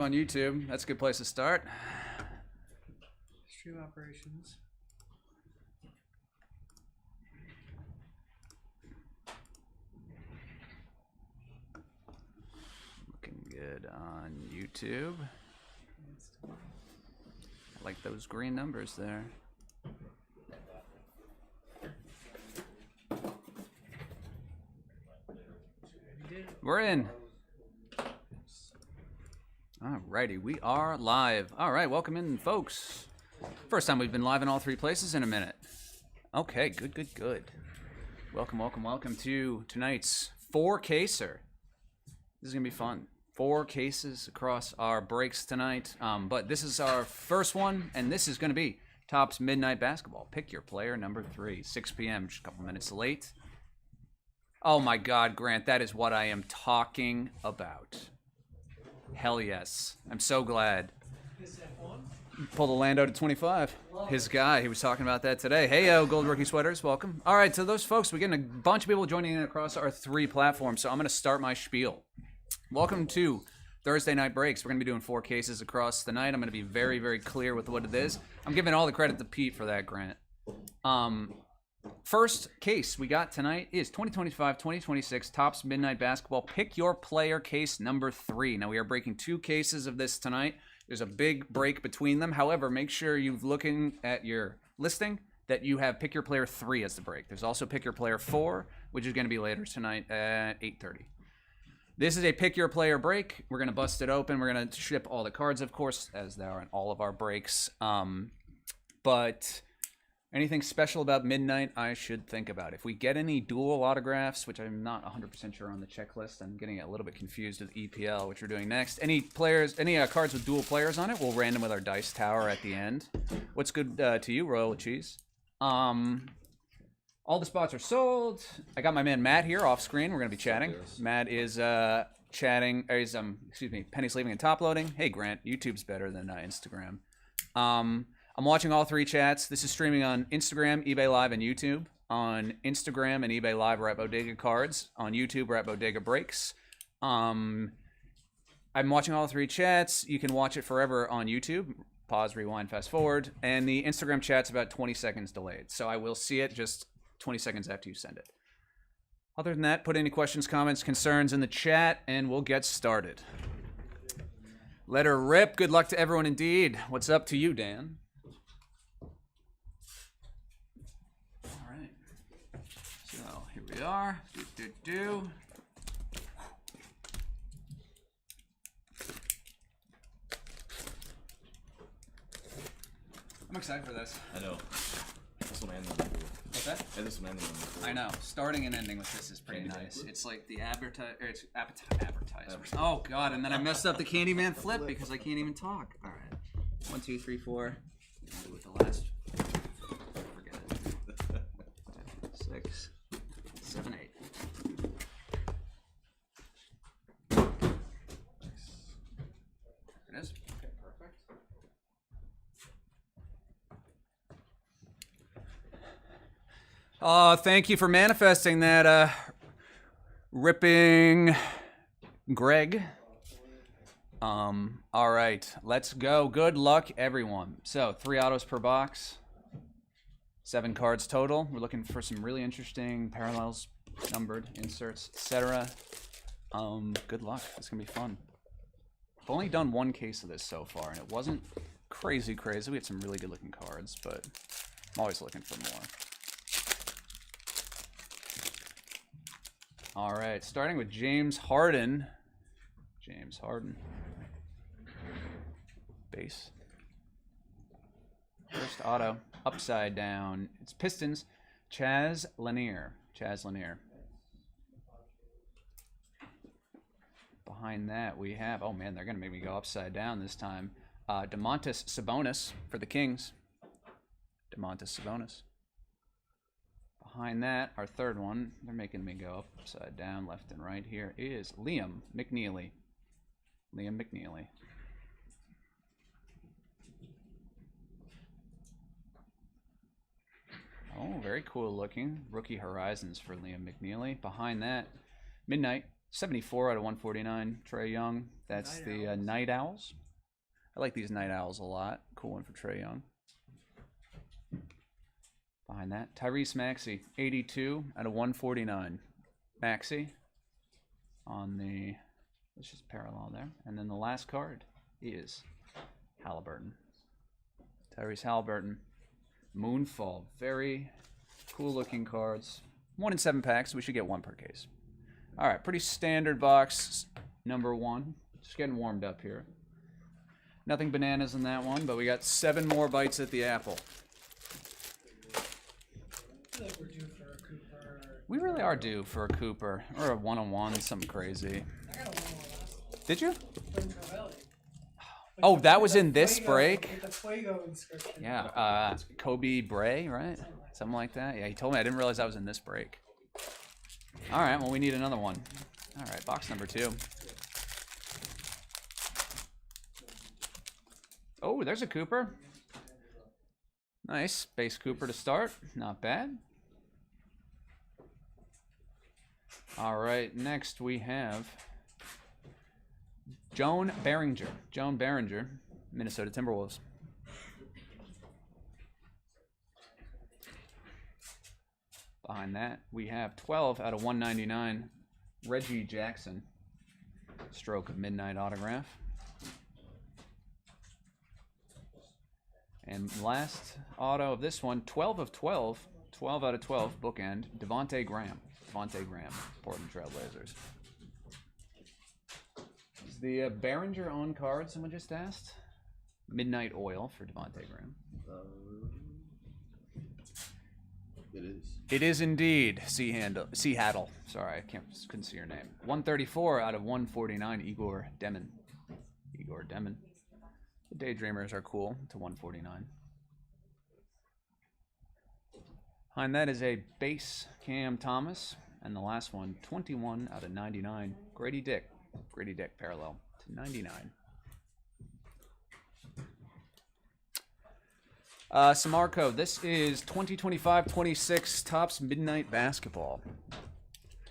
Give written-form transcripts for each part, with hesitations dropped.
On YouTube, that's a good place to start. Stream operations. Looking good on YouTube. I like those green numbers there. We're in. Alrighty, we are live. Alright, welcome in, folks. First time we've been live in all three places in a minute. Okay, good. Welcome to tonight's 4-caser. This is going to be fun. 4 cases across our breaks tonight. But this is our first one, and this is going to be Topps Midnight Basketball. Pick your player number 3, 6 p.m., just a couple minutes late. Oh my God, Grant, that is what I am talking about. Hell yes. I'm so glad. Pulled Orlando to 25. His guy, he was talking about that today. Hey, Gold Rookie Sweaters, welcome. All right, so those folks, we're getting a bunch of people joining in across our 3 platforms, so I'm going to start my spiel. Welcome to Thursday Night Breaks. We're going to be doing 4 cases across the night. I'm going to be very, very clear with what it is. I'm giving all the credit to Pete for that, Grant. First case we got tonight is 2025-2026 Topps Midnight Basketball Pick Your Player case number 3. Now we are breaking 2 cases of this tonight. There's a big break between them. However, make sure you're looking at your listing that you have Pick Your Player 3 as the break. There's also Pick Your Player 4, which is going to be later tonight at 8:30. This is a Pick Your Player break. We're going to bust it open. We're going to ship all the cards, of course, as they are in all of our breaks. But anything special about Midnight I should think about? If we get any dual autographs, which I'm not 100% sure on the checklist, I'm getting a little bit confused with EPL, which we're doing next. Any players, any cards with dual players on it, we'll random with our dice tower at the end. What's good to you, Royal Cheese? All the spots are sold. I got my man Matt here off screen. We're going to be chatting. Matt is chatting, or he's, excuse me, penny sleeving and top loading. Hey, Grant, YouTube's better than Instagram. I'm watching all 3 chats. This is streaming on Instagram, eBay Live, and YouTube. On Instagram and eBay Live, we're at Bodega Cards. On YouTube, we're at Bodega Breaks. I'm watching all 3 chats. You can watch it forever on YouTube. Pause, rewind, fast forward. And the Instagram chat's about 20 seconds delayed. So I will see it just 20 seconds after you send it. Other than that, put any questions, comments, concerns in the chat, and we'll get started. Let her rip. Good luck to everyone indeed. What's up to you, Dan? So here we are. I'm excited for this. I know. This one ending. What's that? Yeah, this one ending. I know. Starting and ending with this is pretty nice. It's like the advertisement. Oh God! And then I messed up the Candyman flip because I can't even talk. All right. 1, 2, 3, 4. I'll do it the last. Forget it. 6, 7, 8. There it is. Okay, perfect. Thank you for manifesting that, ripping Greg. All right, let's go. Good luck, everyone. So 3 autos per box. 7 cards total. We're looking for some really interesting parallels, numbered inserts, etc. Good luck. It's gonna be fun. I've only done 1 case of this so far, and it wasn't crazy. We had some really good looking cards, but I'm always looking for more. All right, starting with James Harden. Base. First auto, upside down. It's Pistons, Chaz Lanier. Behind that, we have, oh man, they're going to make me go upside down this time. Domantas Sabonis for the Kings. Behind that, our third one, they're making me go upside down, left and right here, is Liam McNeely. Oh, very cool looking. Rookie Horizons for Liam McNeely. Behind that, Midnight 74 out of 149, Trey Young. That's the Night Owls. I like these Night Owls a lot. Cool one for Trey Young. Behind that, Tyrese Maxey, 82 out of 149. Maxey on the, let's just parallel there. And then the last card is Halliburton. Tyrese Halliburton, Moonfall. Very cool looking cards. 1 in 7 packs. We should get 1 per case. All right, pretty standard box number 1. Just getting warmed up here. Nothing bananas in that one, but we got 7 more bites at the apple. I feel like we're due for a Cooper. We really are due for a Cooper or a one-on-one, something crazy. I got a 1-1 last. Did you? From Travelli. Oh, that was in this Fuego, break? with the Fuego inscription. Yeah, Kobe Bray, right? Something like that. Yeah, he told me. I didn't realize that was in this break. All right, well, we need another one. All right, box number 2. Oh, there's a Cooper. Nice. Base Cooper to start. Not bad. All right, next we have Joan Behringer. Joan Behringer, Minnesota Timberwolves. Behind that, we have 12 out of 199, Reggie Jackson. Stroke of Midnight autograph. And last auto of this one, 12 of 12, 12 out of 12, bookend, Devontae Graham. Devontae Graham, Portland Trail Blazers. Is the Behringer owned card, someone just asked? Midnight Oil for Devontae Graham. It is. It is indeed Haddle. Sorry, I couldn't see your name. 134 out of 149, Igor Demin. Igor Demin. The Daydreamers are cool to 149. Behind that is a base Cam Thomas. And the last one, 21 out of 99, Grady Dick. Grady Dick parallel to 99. Samarco, this is 2025-26 Topps Midnight Basketball.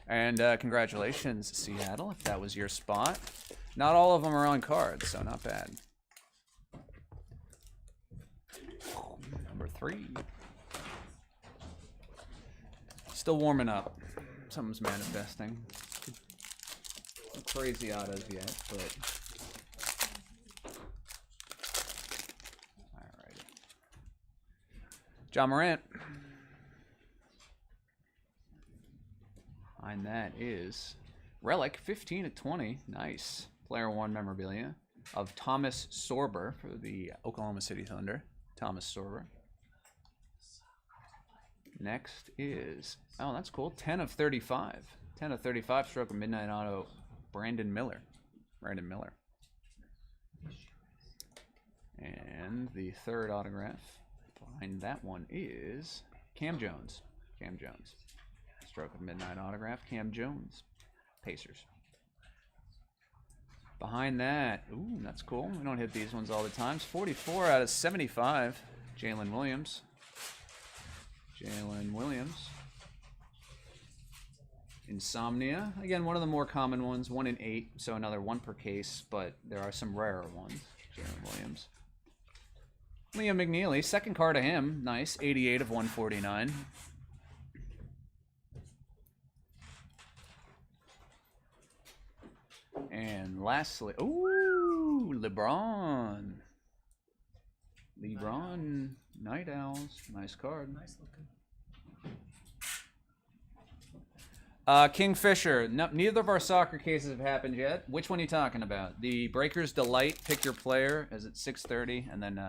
And congratulations, Seattle, if that was your spot. Not all of them are on cards, so not bad. Number 3. Still warming up. Something's manifesting. No crazy autos yet, but... Alrighty. John Morant. Behind that is Relic, 15 of 20. Nice. Player 1 memorabilia of Thomas Sorber for the Oklahoma City Thunder. Thomas Sorber. Next is, oh, that's cool, 10 of 35. 10 of 35, stroke of Midnight Auto, Brandon Miller. Brandon Miller. And the third autograph behind that one is Cam Jones. Cam Jones. Stroke of Midnight autograph, Cam Jones. Pacers. Behind that, ooh, that's cool. We don't hit these ones all the time. 44 out of 75, Jalen Williams. Jalen Williams. Insomnia. Again, one of the more common ones. 1 in 8, so another 1 per case, but there are some rarer ones. Jalen Williams. Liam McNeely. Second card of him. Nice. 88 of 149. And lastly, ooh, LeBron. LeBron Night Owls. Nice card. Nice looking. Kingfisher. No, neither of our soccer cases have happened yet. Which one are you talking about? The Breakers Delight, pick your player, is at 6:30, and then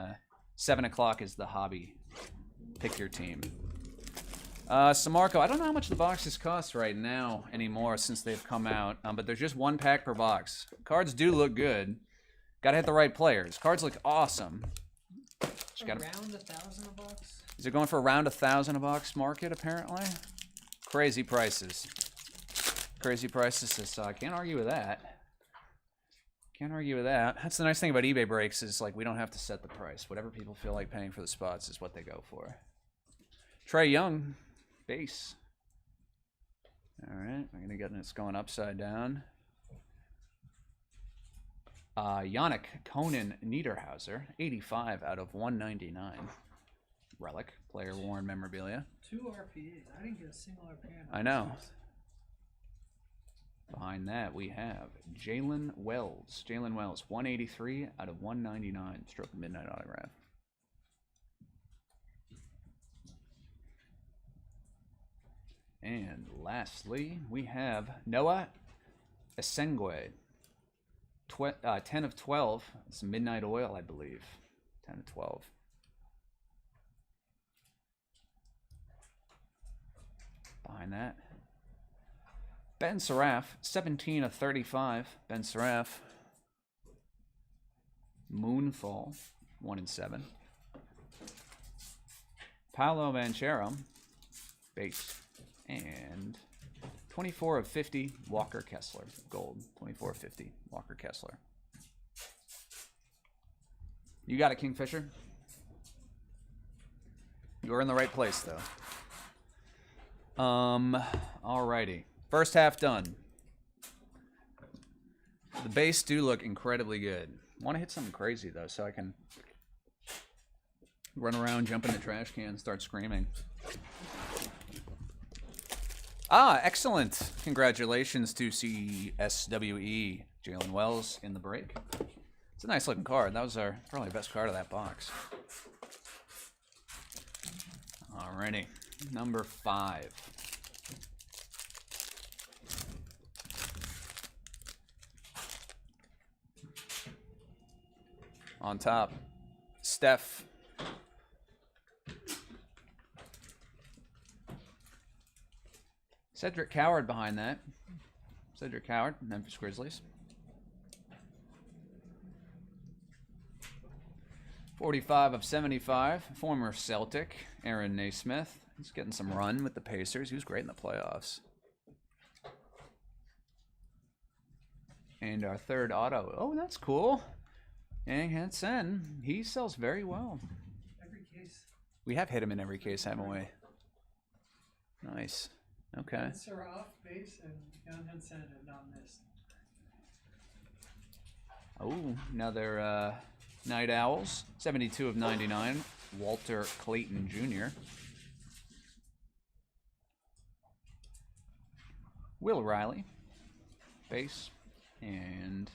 7 o'clock is the hobby, pick your team. Samarco, I don't know how much the boxes cost right now anymore since they've come out, but there's just 1 pack per box. Cards do look good. Gotta hit the right players. Cards look awesome. Just gotta... Around 1,000 a box? Is it going for around 1,000 a box market, apparently? Crazy prices. Crazy prices, so I can't argue with that. Can't argue with that. That's the nice thing about eBay breaks is, like, we don't have to set the price. Whatever people feel like paying for the spots is what they go for. Trey Young, base. All right, we're gonna get this going upside down. Yannick Conan Niederhauser, 85 out of 199. Relic, player worn memorabilia. 2 RPAs. I didn't get a single RPA. I know. Behind that, we have Jalen Wells. Jalen Wells, 183 out of 199. Stroke Midnight autograph. And lastly, we have Noah Esengwe. 10 of 12. It's Midnight Oil, I believe. 10 of 12. Behind that, Ben Seraph, 17 of 35. Ben Seraph. Moonfall, 1 and 7. Paolo Banchero, base. And 24 of 50, Walker Kessler. Gold, 24 of 50, Walker Kessler. You got it, Kingfisher. You're in the right place, though. Alrighty. First half done. The base do look incredibly good. Want to hit something crazy, though, so I can run around, jump in the trash can, start screaming. Excellent. Congratulations to CSWE Jalen Wells in the break. It's a nice looking card. That was probably the best card of that box. Alrighty. Number 5. On top, Steph. Cedric Coward behind that. Cedric Coward, Memphis Grizzlies. 45 of 75, former Celtic, Aaron Naismith. He's getting some run with the Pacers. He was great in the playoffs. And our third auto. Oh, that's cool. Yang Hansen. He sells very well. Every case. We have hit him in every case, haven't we? Nice. Okay. Seraph, base, and Jan Hansen have not missed. Oh, another Night Owls. 72 of 99. Walter Clayton Jr. Will Riley. Base. And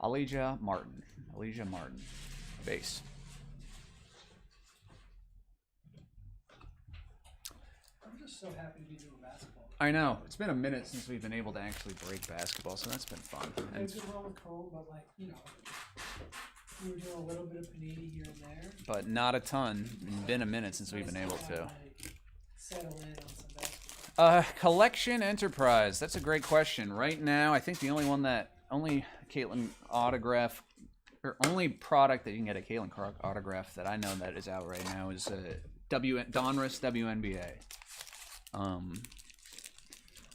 Elijah Martin. Elijah Martin. Base. I'm just so happy to be doing basketball. I know. It's been a minute since we've been able to actually break basketball, so that's been fun. I did well with Cole, but like, you know, we were doing a little bit of panini here and there. But not a ton. It's been a minute since we've been able to. Settle in on some basketball. Collection Enterprise. That's a great question. Right now, I think the only Caitlin autograph, or only product that you can get a Caitlin Clark autograph that I know that is out right now is Donruss WNBA.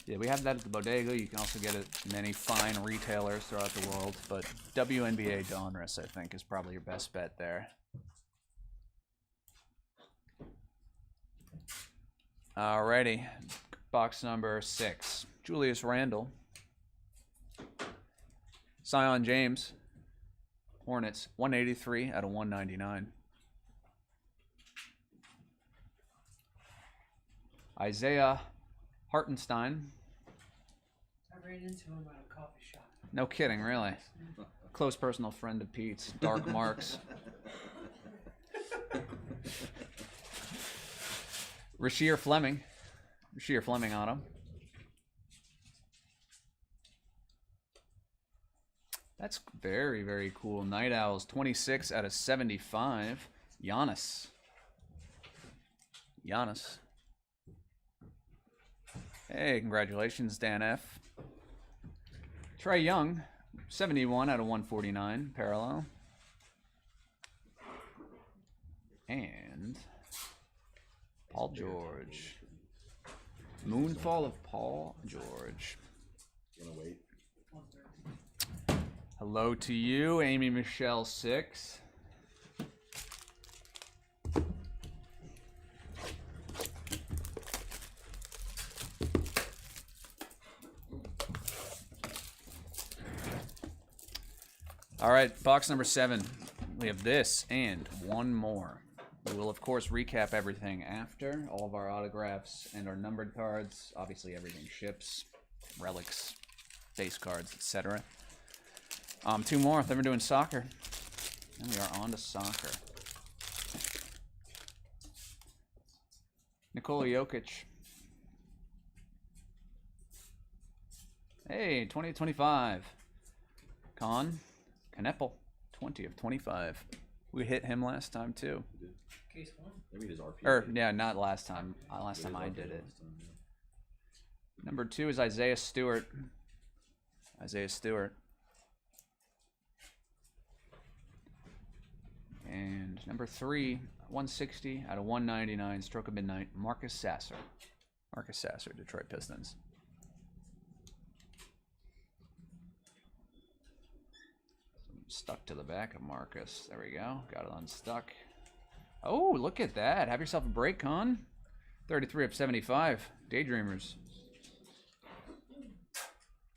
Yeah, we have that at the bodega. You can also get it at many fine retailers throughout the world, but WNBA Donruss, I think, is probably your best bet there. Alrighty, box number 6. Julius Randle. Zion James. Hornets, 183 out of 199. Isaiah Hartenstein. I ran into him at a coffee shop. No kidding, really. Close personal friend of Pete's. Dark Marks. Rasheer Fleming. Rasheer Fleming on him. That's very, very cool. Night Owls, 26 out of 75. Giannis. Giannis. Hey, congratulations, Dan F. Trae Young, 71 out of 149. Parallel. And Paul George. Moonfall of Paul George. Gonna wait. Hello to you, Amy Michelle 6. All right, box number 7. We have this and one more. We will, of course, recap everything after. All of our autographs and our numbered cards. Obviously, everything ships, relics, base cards, etc. 2 more. Then we're doing soccer. And we are on to soccer. Nikola Jokic. Hey, 2025. Knepel, 20 of 25. We hit him last time too. Case 1. Maybe his RP. Or yeah, not last time. Last time I did it. Number 2 is Isaiah Stewart. Isaiah Stewart. And number 3, 160 out of 199, stroke of midnight, Marcus Sasser. Marcus Sasser, Detroit Pistons. Stuck to the back of Marcus. There we go. Got it unstuck. Oh, look at that. Have yourself a break, Con. 33 of 75. Daydreamers.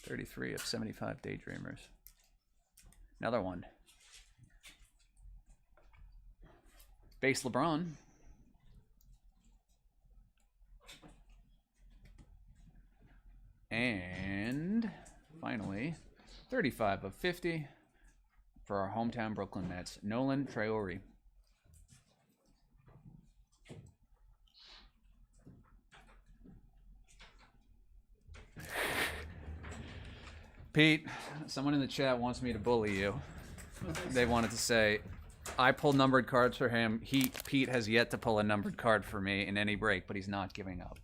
33 of 75 Daydreamers. Another one. Base LeBron. And finally, 35 of 50 for our hometown Brooklyn Nets, Nolan Traore. Pete, someone in the chat wants me to bully you. They wanted to say, I pull numbered cards for him. Pete has yet to pull a numbered card for me in any break, but he's not giving up.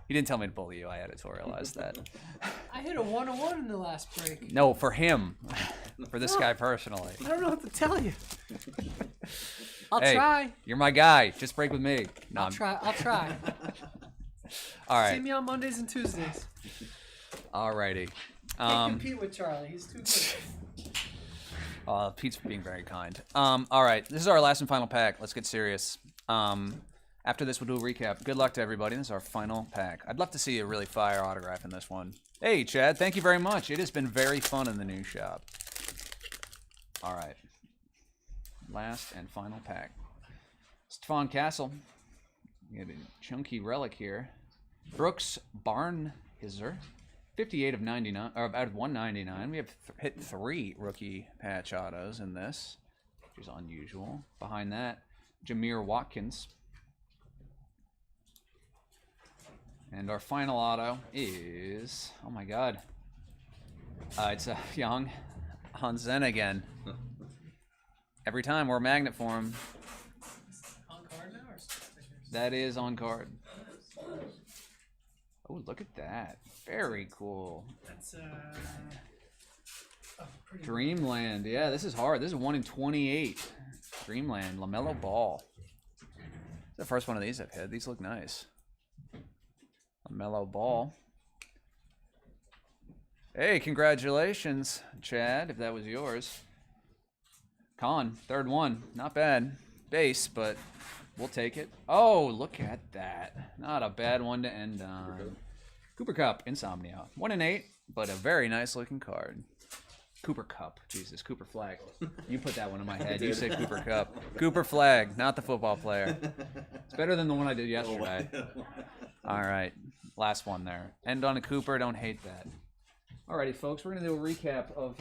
He didn't tell me to bully you. I editorialized that. I hit a 1-1 in the last break. No, for him. For this guy personally. I don't know what to tell you. I'll Hey, try. You're my guy. Just break with me. No, I'll try. I'll try. All right. See me on Mondays and Tuesdays. Alrighty. Can't compete with Charlie. He's too good. Pete's being very kind. All right. This is our last and final pack. Let's get serious. After this, we'll do a recap. Good luck to everybody. This is our final pack. I'd love to see a really fire autograph in this one. Hey, Chad. Thank you very much. It has been very fun in the new shop. All right. Last and final pack. Stephon Castle. We have a chunky relic here. Brooks Barnhizer. 58 of 99, or out of 199. We have hit 3 rookie patch autos in this, which is unusual. Behind that, Jameer Watkins. And our final auto is, oh my god, it's a young Hansen again. Every time we're a magnet for him. On card now or stickers? That is on card. Oh, look at that. Very cool. That's pretty Dreamland. Yeah, this is hard. This is 1 in 28. Dreamland. LaMelo Ball. It's the first one of these I've had. These look nice. LaMelo Ball. Hey, congratulations, Chad, if that was yours. Con, third one. Not bad. Base, but we'll take it. Oh, look at that. Not a bad one to end on. Cooper Cup, Insomnia. 1 in 8, but a very nice looking card. Cooper Cup. Jesus, Cooper Flag. You put that one in my head. You said Cooper Cup. Cooper Flag, not the football player. It's better than the one I did yesterday. All right. Last one there. End on a Cooper. Don't hate that. Alrighty, folks. We're going to do a recap of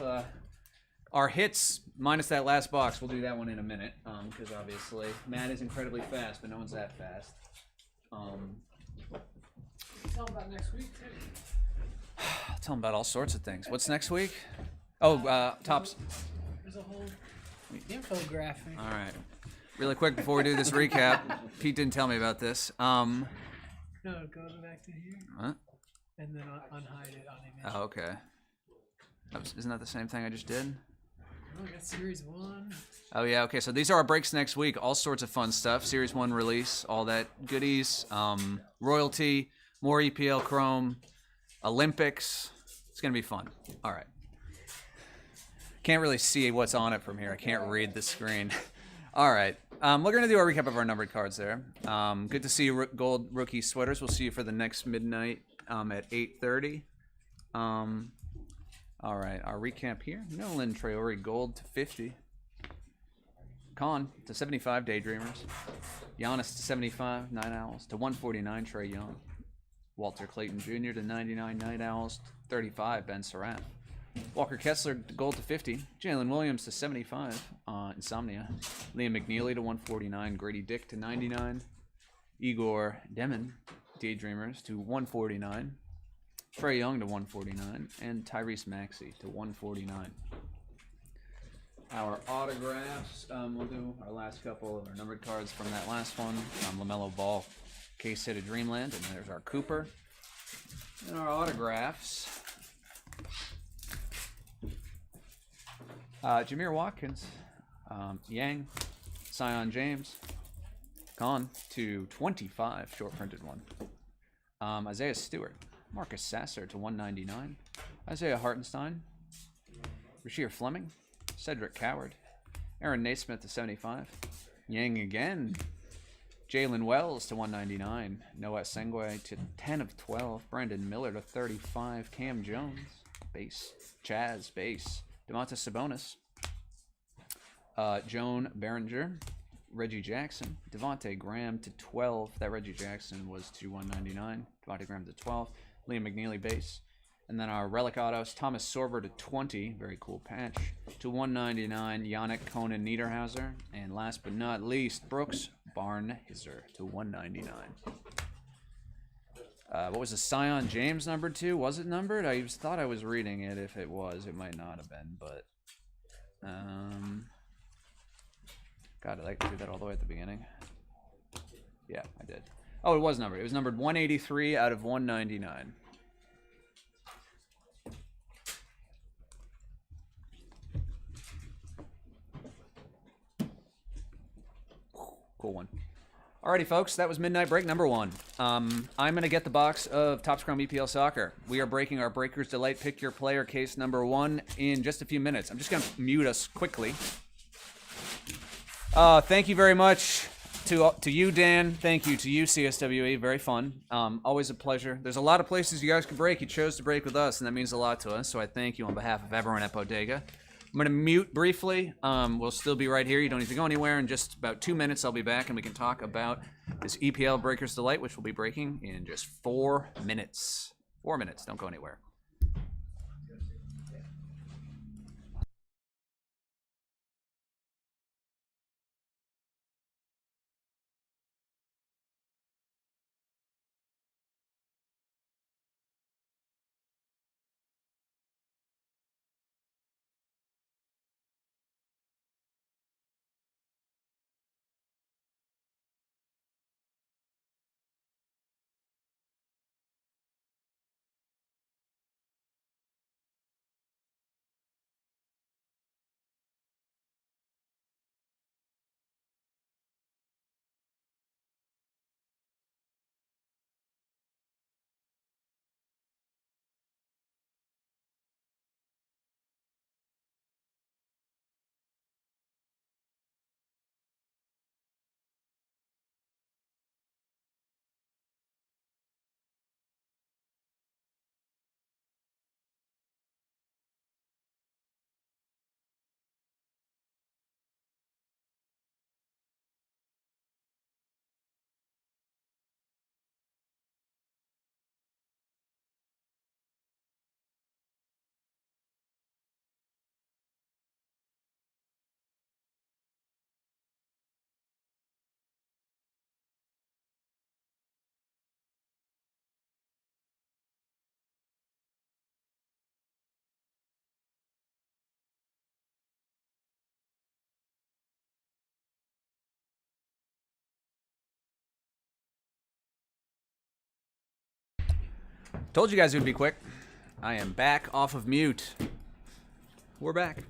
our hits minus that last box. We'll do that one in a minute because obviously Matt is incredibly fast, but no one's that fast. Tell about next week too. I'll tell him about all sorts of things. What's next week? Oh, tops. There's a whole infographic. All right. Really quick before we do this recap, Pete didn't tell me about this. No, go back to here. What? And then unhide it on image. Oh, okay. Isn't that the same thing I just did? Oh, we got series 1. Oh, yeah. Okay, so these are our breaks next week. All sorts of fun stuff. Series 1 release, all that goodies. Royalty, more EPL Chrome, Olympics. It's going to be fun. All right. Can't really see what's on it from here. I can't read the screen. All right. We're going to do a recap of our numbered cards there. Good to see you, Gold Rookie Sweaters. We'll see you for the next midnight at 8:30. All right, our recap here. Nolan Traore, gold to 50. Con to 75, Daydreamers. Giannis to 75, Night Owls. To 149, Trae Young. Walter Clayton Jr. to 99, Night Owls. 35, Ben Surratt. Walker Kessler, gold to 50. Jalen Williams to 75, Insomnia. Liam McNeely to 149. Grady Dick to 99. Igor Demon, Daydreamers, to 149. Trae Young to 149. And Tyrese Maxey to 149. Our autographs, we'll do our last couple of our numbered cards from that last one. LaMelo Ball, case hit of Dreamland, and there's our Cooper. And our autographs. Jameer Watkins, Yang, Sion James, Con to 25, short printed one. Isaiah Stewart, Marcus Sasser to 199. Isaiah Hartenstein, Rasheer Fleming, Cedric Coward, Aaron Naismith to 75. Yang again. Jalen Wells to 199. Noah Sengwe to 10 of 12. Brandon Miller to 35. Cam Jones, base. Chaz, base. Domantas Sabonis. Joan Behringer. Reggie Jackson. Devontae Graham to 12. That Reggie Jackson was to 199. Devontae Graham to 12. Liam McNeely, base. And then our relic autos, Thomas Sorber to 20, very cool patch. To 199, Yannick Conan Niederhauser. And last but not least, Brooks Barnhizer to 199. What was the Sion James numbered to? Was it numbered? I thought I was reading it. If it was, it might not have been, but God, I like to do that all the way at the beginning. Yeah, I did. Oh, it was numbered. It was numbered 183 out of 199. Cool one. Alrighty, folks, that was Midnight Break number 1. I'm going to get the box of Topps Chrome EPL Soccer. We are breaking our Breaker's Delight Pick Your Player case number 1 in just a few minutes. I'm just going to mute us quickly. Thank you very much to you, Dan. Thank you to you, CSWE. Very fun. Always a pleasure. There's a lot of places you guys can break. You chose to break with us, and that means a lot to us, so I thank you on behalf of everyone at Bodega. I'm going to mute briefly. We'll still be right here. You don't need to go anywhere. In just about 2 minutes, I'll be back, and we can talk about this EPL Breaker's Delight, which we'll be breaking in just 4 minutes. 4 minutes. Don't go anywhere. Told you guys it would be quick. I am back off of mute. We're back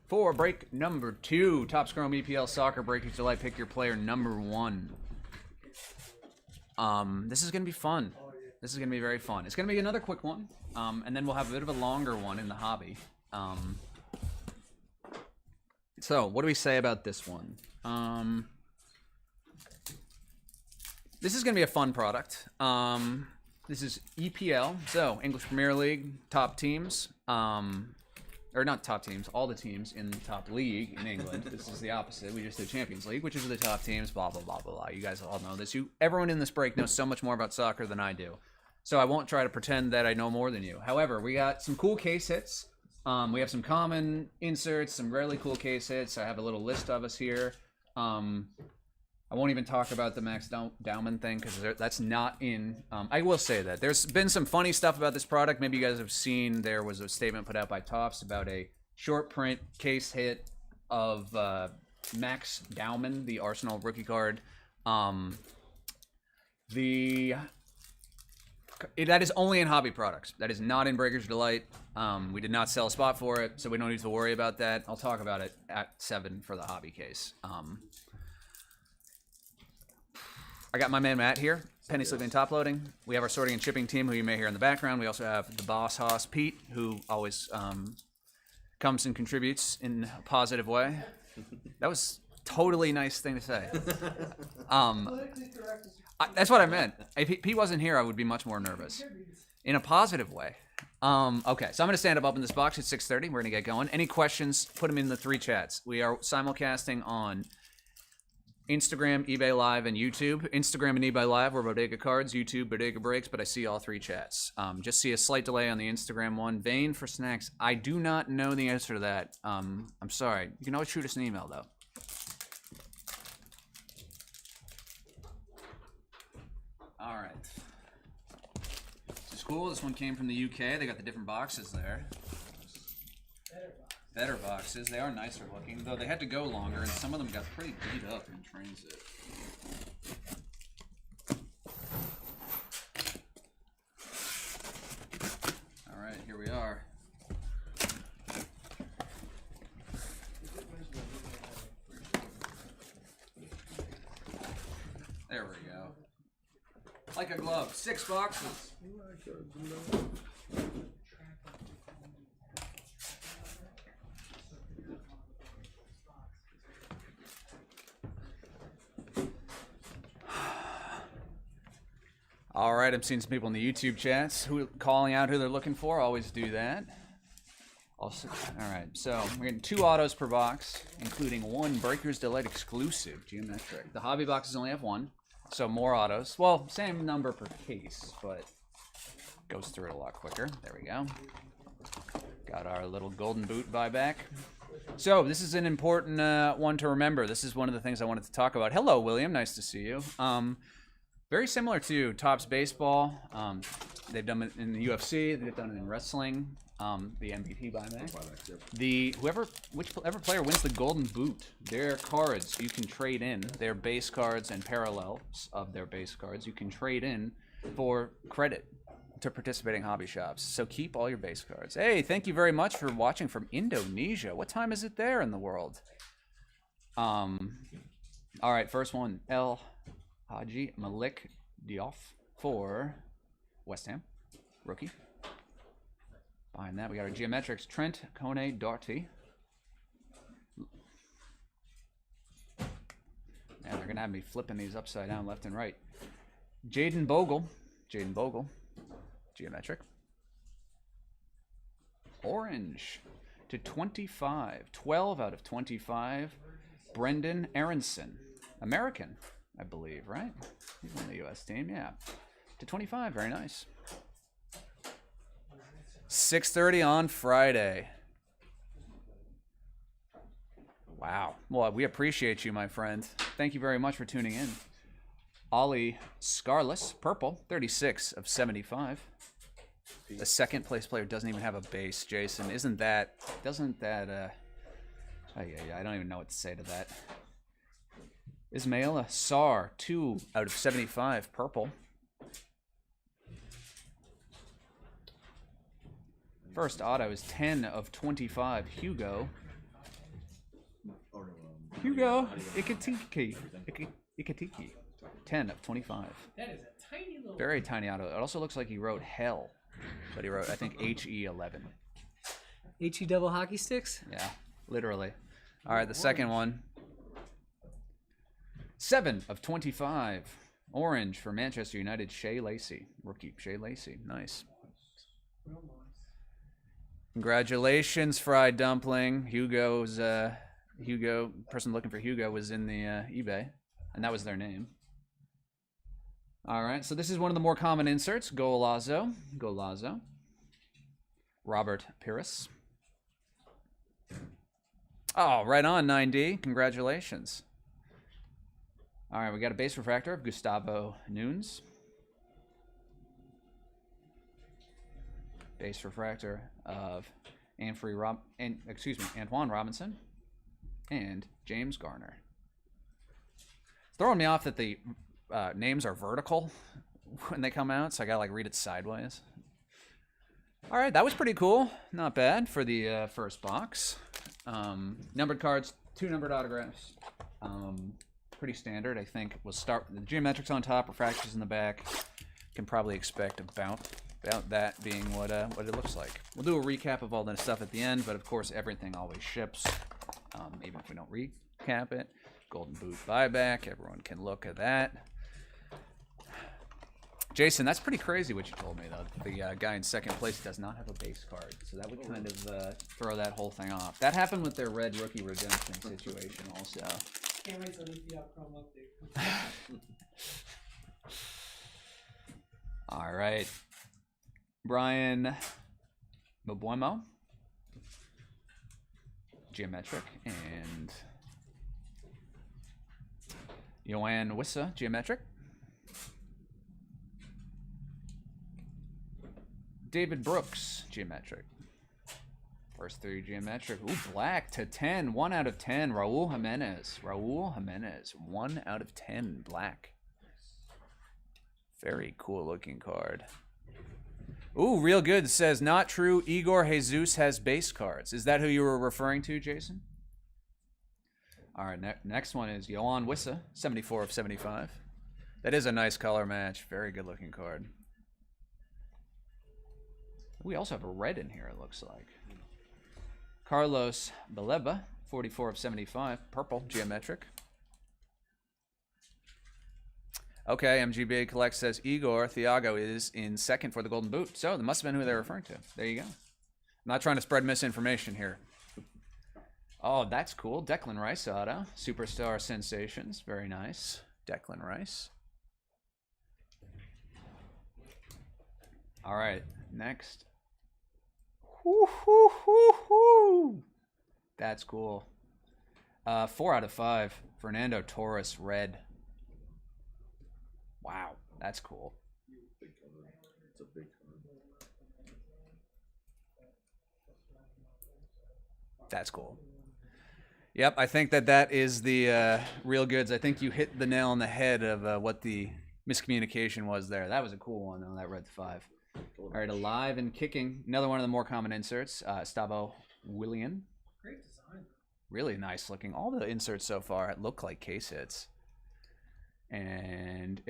for break number 2. Topps Chrome EPL Soccer Breakers Delight. Pick your player number 1. This is gonna be fun. This is gonna be very fun. It's gonna be another quick one, and then we'll have a bit of a longer one in the hobby. So what do we say about this one? This is gonna be a fun product. This is EPL, so English Premier League top teams. or not top teams, all the teams in the top league in England. This is the opposite. We just did Champions League, which is the top teams, blah, blah, blah, blah, blah. You guys all know this. Everyone in this break knows so much more about soccer than I do. So I won't try to pretend that I know more than you. However, we got some cool case hits. We have some common inserts, some really cool case hits. I have a little list of us here. I won't even talk about the Max Dowman thing because that's not in. I will say that there's been some funny stuff about this product. Maybe you guys have seen there was a statement put out by Topps about a short print case hit of Max Dowman, the Arsenal rookie card. That is only in hobby products. That is not in Breaker's Delight. We did not sell a spot for it, so we don't need to worry about that. I'll talk about it at 7 for the hobby case. I got my man Matt here, Penny Sleeping Top Loading. We have our sorting and shipping team, who you may hear in the background. We also have the boss hoss, Pete, who always comes and contributes in a positive way. That was totally nice thing to say. That's what I meant. If Pete wasn't here, I would be much more nervous. In a positive way. Okay, so I'm going to stand up, open this box at 6:30. We're going to get going. Any questions, put them in the 3 chats. We are simulcasting on Instagram, eBay Live, and YouTube. Instagram and eBay Live, we're Bodega Cards. YouTube, Bodega Breaks, but I see all 3 chats. Just see a slight delay on the Instagram one. Vein for snacks. I do not know the answer to that. I'm sorry. You can always shoot us an email, though. All right. This is cool. This one came from the UK. They got the different boxes there. Better boxes. They are nicer looking, though they had to go longer, and some of them got pretty beat up in transit. All right, here we are. There we go. Like a glove. 6 boxes. All right, I'm seeing some people in the YouTube chats who calling out who they're looking for. Always do that. Also, all right, so we're getting 2 autos per box, including 1 Breaker's Delight exclusive geometric. The hobby boxes only have 1, so more autos. Well, same number per case, but goes through it a lot quicker. There we go. Got our little golden boot buyback. So this is an important one to remember. This is one of the things I wanted to talk about. Hello, William. Nice to see you. Very similar to Topps Baseball. They've done it in the UFC. They've done it in wrestling. The MVP buyback. Whichever player wins the Golden Boot, their cards you can trade in. Their base cards and parallels of their base cards you can trade in for credit to participating hobby shops. So keep all your base cards. Hey, thank you very much for watching from Indonesia. What time is it there in the world? All right, first one. Haji Malik Diop for West Ham, rookie. Behind that, we got our geometrics, Trent Kone Doughty. Man, they're going to have me flipping these upside down left and right. Jaden Bogle, geometric. Orange to 25, 12 out of 25. Brendan Aronson, American, I believe, right? He's on the U.S. team, yeah. To 25, very nice. 6:30 on Friday. Wow. Well, we appreciate you, my friend. Thank you very much for tuning in. Ollie Scarless, purple, 36 of 75. The second place player doesn't even have a base, Jason. I don't even know what to say to that. Ismail Sarr, 2 out of 75, purple. First auto is 10 of 25, Hugo. Hugo Ikatiki. 10 of 25. That is a tiny little. Very tiny auto. It also looks like he wrote hell, but he wrote, I think, HE11. HE double hockey sticks? Yeah, literally. All right, the second one. 7 of 25. Orange for Manchester United, Shea Lacey. Rookie, Shea Lacey. Nice. Congratulations, Fried Dumpling. Hugo's person looking for Hugo was in the eBay, and that was their name. All right, so this is one of the more common inserts. Golazo. Robert Pires. Oh, right on, 9D. Congratulations. All right, we got a base refractor of Gustavo Nunes. Base refractor of Antoine Robinson and James Garner. It's throwing me off that the names are vertical when they come out, so I gotta like read it sideways. All right, that was pretty cool. Not bad for the first box. Numbered cards, 2 numbered autographs. Pretty standard, I think. We'll start with the geometrics on top, refractors in the back. Can probably expect about that being what it looks like. We'll do a recap of all the stuff at the end, but of course everything always ships, even if we don't recap it. Golden Boot buyback, everyone can look at that. Jason, that's pretty crazy what you told me, though. The guy in second place does not have a base card, so that would kind of throw that whole thing off. That happened with their red rookie redemption situation also. Can't wait till the Chrome update. All right. Brian Mbuemo, geometric, and Yoann Wissa, geometric. David Brooks, geometric. First 3 geometric. Ooh, black to 10. 1 out of 10. Raul Jimenez. 1 out of 10. Black. Very cool looking card. Ooh, Real Good says, not true. Igor Jesus has base cards. Is that who you were referring to, Jason? All right, next one is Yoann Wissa, 74 of 75. That is a nice color match. Very good looking card. We also have a red in here, it looks like. Carlos Baleba, 44 of 75. Purple, geometric. Okay, MGB Collect says Igor Thiago is in second for the Golden Boot. So, that must have been who they're referring to. There you go. I'm not trying to spread misinformation here. Oh, that's cool. Declan Rice auto. Superstar Sensations. Very nice. Declan Rice. All right, next. That's cool. 4 out of 5. Fernando Torres, red. Wow, that's cool. It's a big card. That's cool. Yep, I think that is the Real Goods. I think you hit the nail on the head of what the miscommunication was there. That was a cool one, though, that red 5. All right, Alive and Kicking. Another one of the more common inserts. Stavo Willian. Great design. Really nice looking. All the inserts so far look like case hits. And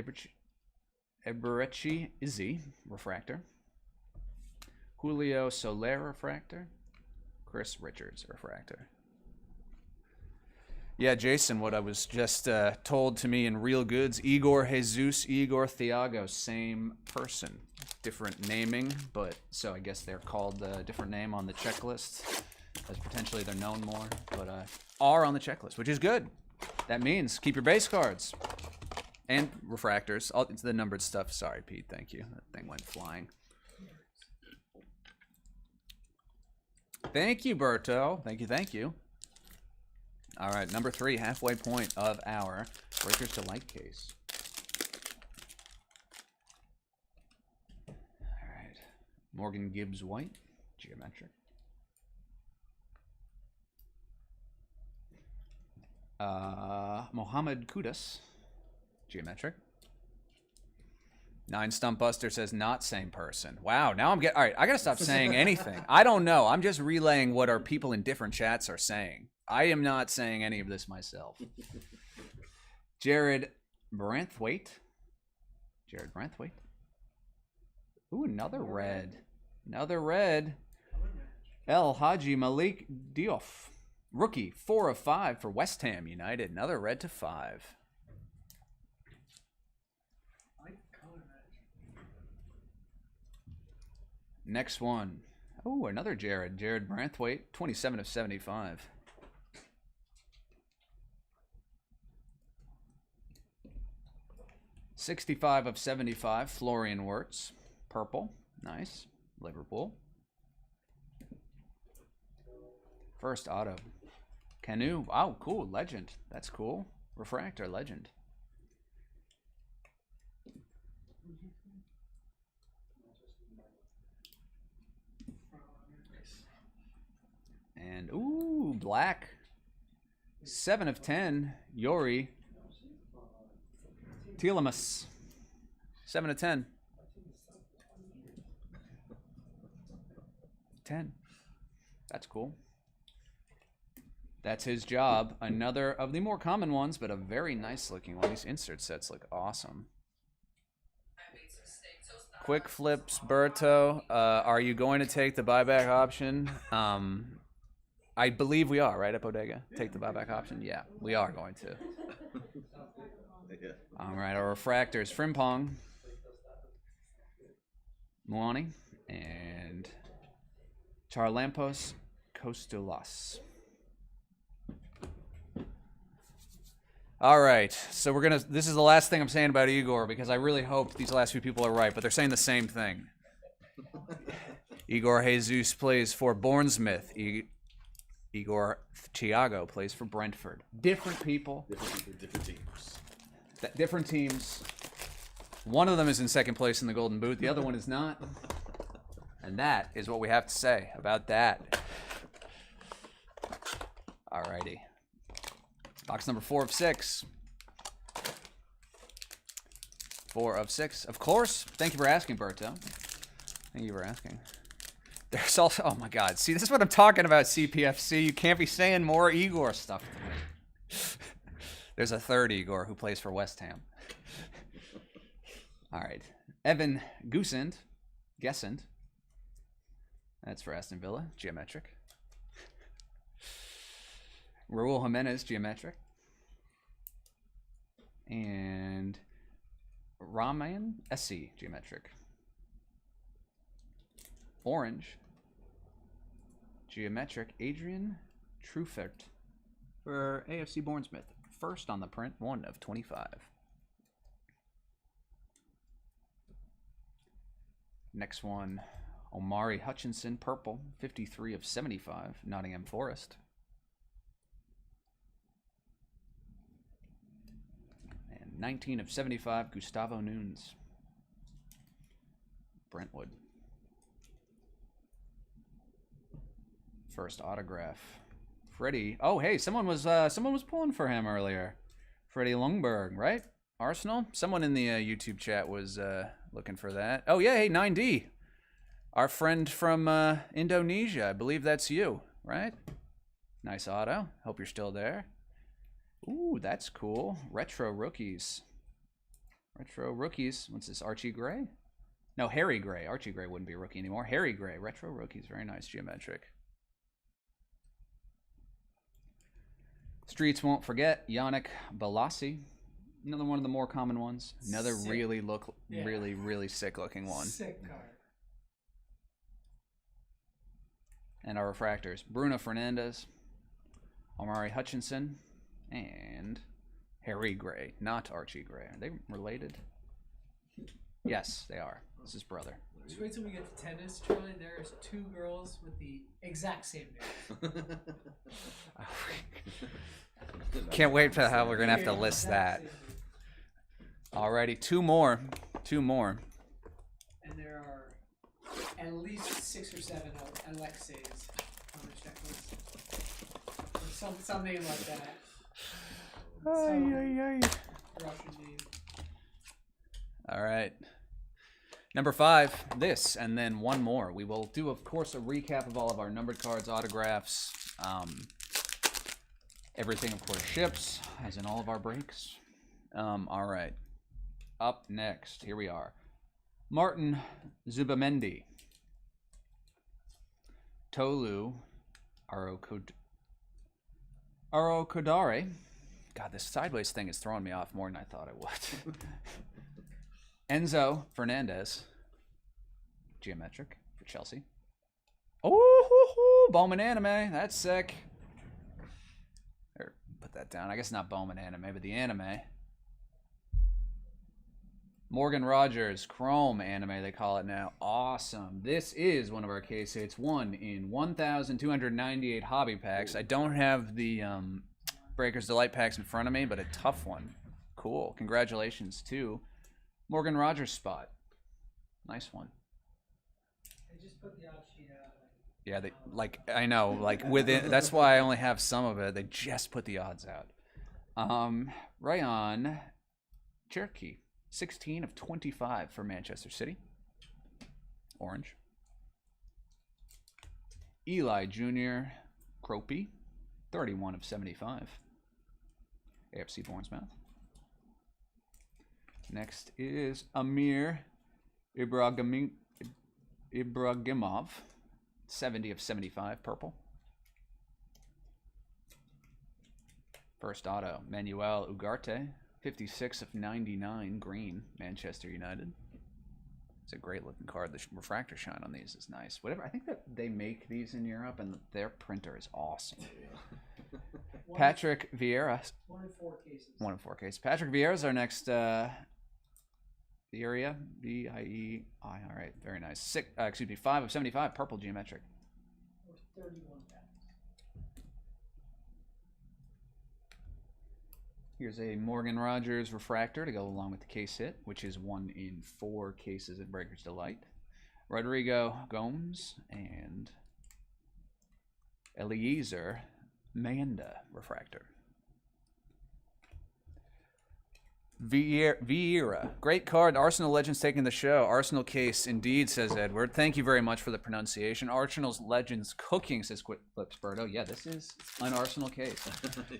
Eberechi Izzy, refractor. Julio Soler, refractor. Chris Richards, refractor. Yeah, Jason, what I was just told to me in Real Goods, Igor Jesus, Igor Thiago, same person. Different naming, but so I guess they're called a different name on the checklist, as potentially they're known more, but are on the checklist, which is good. That means keep your base cards. And refractors. It's the numbered stuff. Sorry, Pete. Thank you. That thing went flying. Thank you, Berto. Thank you. All right, number 3, halfway point of our Breakers to Light case. All right. Morgan Gibbs White, geometric. Mohammed Kudus, geometric. 9 Stump Buster says not same person. Wow, now I'm getting... All right, I got to stop saying anything. I don't know. I'm just relaying what our people in different chats are saying. I am not saying any of this myself. Jared Branthwaite. Ooh, another red. El Haji Malik Diouf. Rookie, 4 of 5 for West Ham United. Another red to 5. I like the color match. Next one. Oh, another Jared. Jared Branthwaite, 27 of 75. $65 of 75. Florian Wirtz, purple. Nice. Liverpool. First auto. Canoe. Wow, cool. Legend. That's cool. Refractor, legend. And, ooh, black. 7 of 10. Yori Telemus. 7 of 10. 10. That's cool. That's his job. Another of the more common ones, but a very nice looking one. These insert sets look awesome. Quick flips, Berto. Are you going to take the buyback option? I believe we are, right, at Bodega? Take the buyback option? Yeah, we are going to. All right, our refractors, Frimpong, Moani, and Charlampos Kostulas. All right, so we're gonna. This is the last thing I'm saying about Igor because I really hope these last few people are right, but they're saying the same thing. Igor Jesus plays for Bournemouth. Igor Thiago plays for Brentford. Different people. Different teams. Different teams. One of them is in second place in the Golden Boot. The other one is not. And that is what we have to say about that. Alrighty. Box number 4 of 6. 4 of 6. Of course. Thank you for asking, Berto. Thank you for asking. There's also, oh my God. See, this is what I'm talking about, CPFC. You can't be saying more Igor stuff to me. There's a third Igor who plays for West Ham. All right. Evan Goosend. That's for Aston Villa. Geometric. Raul Jimenez, geometric. And Raman SC, geometric. Orange, geometric. Adrian Truffert for AFC Bournemouth. First on the print, 1 of 25. Next one, Omari Hutchinson, purple, 53 of 75, Nottingham Forest. And 19 of 75, Gustavo Nunes, Brentwood. First autograph, Freddie. Oh, hey, someone was pulling for him earlier. Freddie Lundberg, right? Arsenal. Someone in the YouTube chat was looking for that. Oh yeah, hey 9D, our friend from Indonesia. I believe that's you, right? Nice auto. Hope you're still there. Ooh, that's cool. Retro rookies. Retro rookies. What's this? Archie Gray? No, Harry Gray. Archie Gray wouldn't be a rookie anymore. Harry Gray. Retro rookies. Very nice. Geometric. Streets won't forget. Yannick Balassi. Another one of the more common ones. Another Sick. really sick looking one. Sick card. And our refractors. Bruno Fernandes. Omari Hutchinson. And Harry Gray. Not Archie Gray. Are they related? Yes, they are. It's his brother. Just wait till we get to tennis, Charlie. There's 2 girls with the exact same name. Can't wait for how we're going to have to list that. Alrighty, 2 more. 2 more. And there are at least 6 or 7 Alexeys on the checklist. Or some name like that. Some Russian name. All right. Number 5, this, and then 1 more. We will do, of course, a recap of all of our numbered cards, autographs. Everything, of course, ships, as in all of our breaks. All right. Up next, here we are. Martin Zubamendi. Tolu Arokodare. God, this sideways thing is throwing me off more than I thought it would. Enzo Fernandez, geometric for Chelsea. Oh, Bowman anime. That's sick. Or put that down. I guess not Bowman anime, but the anime. Morgan Rogers, Chrome anime, they call it now. Awesome. This is one of our case hits. 1 in 1,298 hobby packs. I don't have the Breakers Delight packs in front of me, but a tough one. Cool. Congratulations to Morgan Rogers spot. Nice one. They just put the odd sheet out. Yeah, they I know, within. That's why I only have some of it. They just put the odds out. Rayon Cherokee, 16 of 25 for Manchester City. Orange. Eli Jr. Cropey, 31 of 75. AFC Bournemouth. Next is Amir Ibragimov, 70 of 75, purple. First auto, Manuel Ugarte, 56 of 99, green, Manchester United. It's a great looking card. The refractor shine on these is nice. Whatever, I think that they make these in Europe, and their printer is awesome. Patrick Vieira. 1 in 4 cases. 1 in 4 cases. Patrick Vieira is our next Vieira, V-I-E-I. All right, very nice. 5 of 75, purple geometric. Or 31 packs. Here's a Morgan Rogers refractor to go along with the case hit, which is 1 in 4 cases at Breakers Delight. Rodrigo Gomes and Eliezer Manda refractor. Vieira. Great card. Arsenal Legends taking the show. Arsenal case indeed, says Edward. Thank you very much for the pronunciation. Arsenal's Legends cooking, says Flipsberto. Yeah, this is an Arsenal case.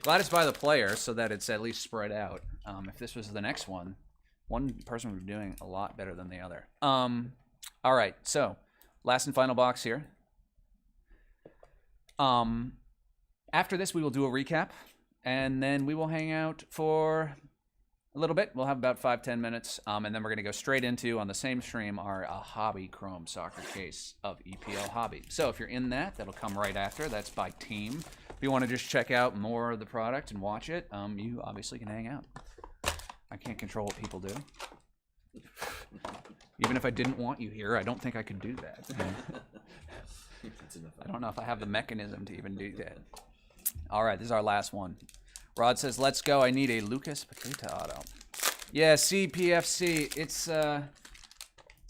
Glad it's by the player so that it's at least spread out. If this was the next one person would be doing a lot better than the other. All right, so last and final box here. After this, we will do a recap, and then we will hang out for a little bit. We'll have about 5-10 minutes, and then we're going to go straight into, on the same stream, our Hobby Chrome Soccer case of EPL Hobby. So if you're in that, that'll come right after. That's by team. If you want to just check out more of the product and watch it, you obviously can hang out. I can't control what people do. Even if I didn't want you here, I don't think I could do that. I don't know if I have the mechanism to even do that. All right, this is our last one. Rod says, let's go. I need a Lucas Paqueta auto. Yeah, CPFC. It's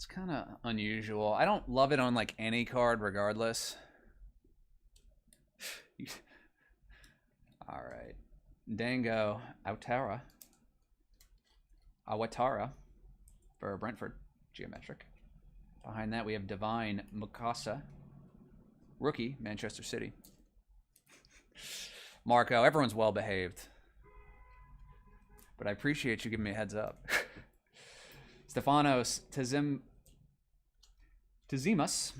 kind of unusual. I don't love it on like any card regardless. All right. Dango Awatara for Brentford. Geometric. Behind that, we have Divine Mukasa. Rookie, Manchester City. Marco, everyone's well behaved. But I appreciate you giving me a heads up. Stefanos Tazimas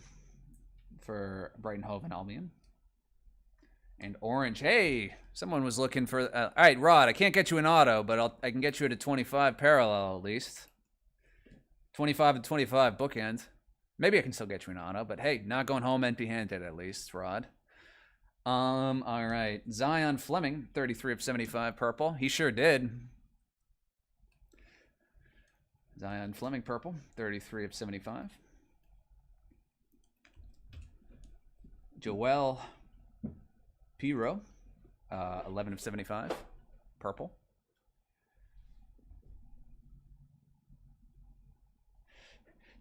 for Brighton Hove and Albion. And orange. Hey, someone was looking for... all right, Rod, I can't get you an auto, but I can get you at a 25 parallel at least. 25 and 25 bookend. Maybe I can still get you an auto, but hey, not going home empty-handed at least, Rod. All right. Zion Fleming, 33 of 75 purple. He sure did. Zion Fleming purple, 33 of 75. Joel Piro, 11 of 75 purple.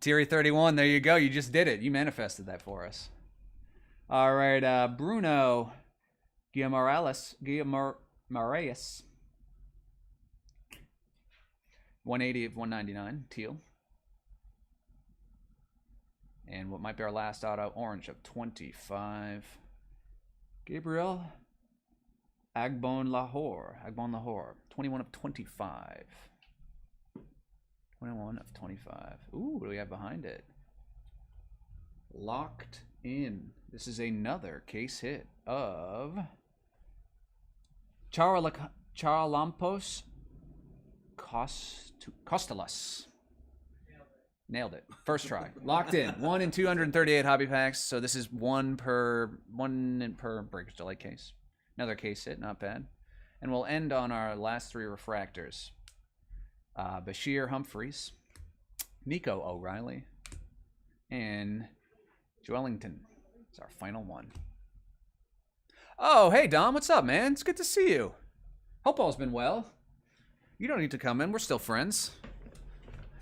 Thierry 31, there you go. You just did it. You manifested that for us. All right, Bruno Guimaraes, 180 of 199, teal. And what might be our last auto, orange of 25. Gabriel Agbon Lahore, 21 of 25. 21 of 25. Ooh, what do we have behind it? Locked in. This is another case hit of Charalampos Kostalas. Nailed it. First try. Locked in. 1 in 238 hobby packs. So this is one per Breaker's Delight case. Another case hit. Not bad. And we'll end on our last 3 refractors. Bashir Humphreys, Nico O'Reilly, and Joellington. It's our final one. Oh, hey, Dom. What's up, man? It's good to see you. Hope all's been well. You don't need to come in. We're still friends.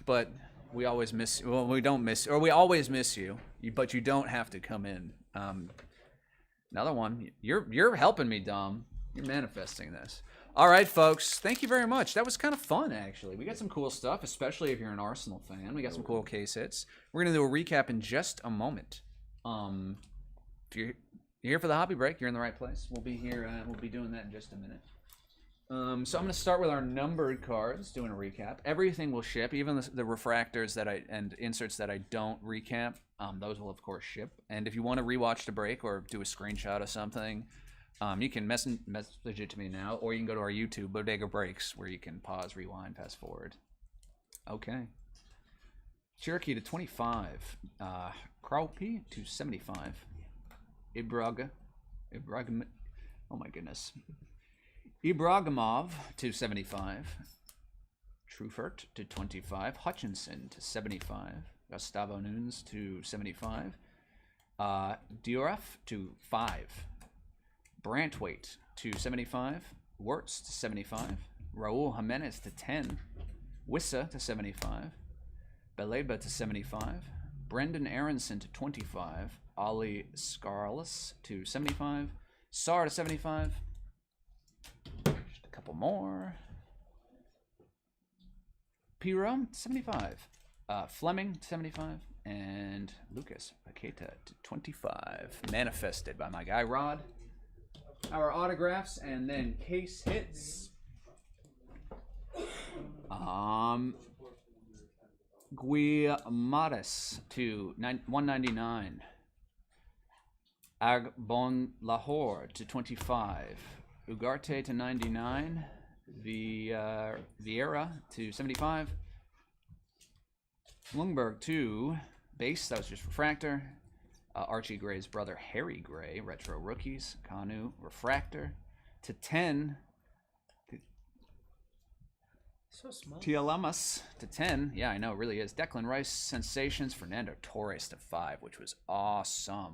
But we always miss you. Well, we don't miss, or we always miss you. But you don't have to come in. Another one. You're helping me, Dom. You're manifesting this. All right, folks. Thank you very much. That was kind of fun, actually. We got some cool stuff, especially if you're an Arsenal fan. We got some cool case hits. We're going to do a recap in just a moment. If you're here for the hobby break, you're in the right place. We'll be here. We'll be doing that in just a minute. So I'm going to start with our numbered cards, doing a recap. Everything will ship, even the refractors and inserts that I don't recap. Those will, of course, ship. And if you want to rewatch the break or do a screenshot of something, you can message it to me now, or you can go to our YouTube, Bodega Breaks, where you can pause, rewind, fast forward. Okay. Cherokee to 25. Kraupe to 75. Ibrahim. Oh my goodness. Ibrahimov to 75. Trufert to 25. Hutchinson to 75. Gustavo Nunes to 75. Dioraf to 5. Brantwaite to 75. Wirtz to 75. Raul Jimenez to 10. Wissa to 75. Beleba to 75. Brendan Aronson to 25. Ali Scarless to 75. Sar to 75. Just a couple more. Piram to 75. Fleming to 75. And Lucas Paqueta to 25. Manifested by my guy Rod. Our autographs and then case hits. Guimares to 199. Agbon Lahore to 25. Ugarte to 99. Vieira to 75. Lundberg to base. That was just refractor. Archie Gray's brother Harry Gray, retro rookies. Kanu refractor to 10. So small. Tialamas to 10. Yeah, I know, it really is. Declan Rice sensations. Fernando Torres to 5, which was awesome.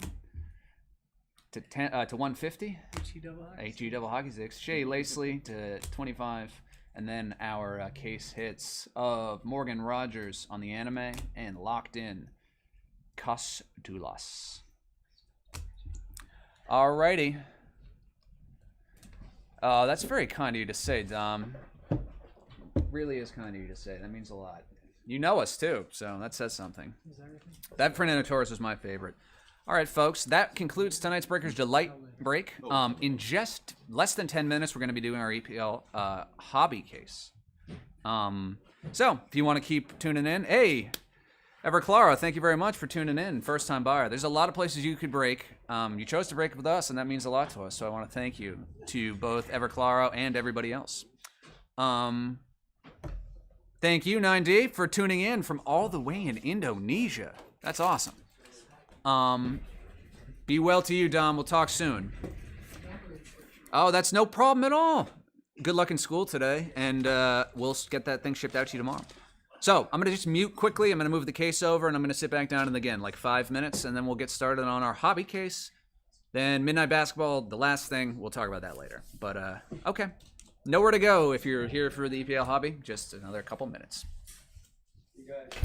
To 10 to 150. HE double hockey sticks. Shea Lacey to 25. And then our case hits of Morgan Rogers on the anime and locked in Kas Dulas. Alrighty. That's very kind of you to say, Dom. Really is kind of you to say. That means a lot. You know us too, so that says something. That Fernando Torres was my favorite. All right, folks, that concludes tonight's Breaker's Delight break. In just less than 10 minutes, we're going to be doing our EPL hobby case. So if you want to keep tuning in, hey, Everclara, thank you very much for tuning in. First-time buyer. There's a lot of places you could break. You chose to break with us, and that means a lot to us. So I want to thank you to both Everclara and everybody else. Thank you, 9D, for tuning in from all the way in Indonesia. That's awesome. Be well to you, Dom. We'll talk soon. Oh, that's no problem at all. Good luck in school today, and we'll get that thing shipped out to you tomorrow. So I'm going to just mute quickly. I'm going to move the case over, and I'm going to sit back down and again, like 5 minutes, and then we'll get started on our hobby case. Then Midnight Basketball, the last thing. We'll talk about that later. But, okay. Nowhere to go if you're here for the EPL hobby. Just another couple minutes. You guys.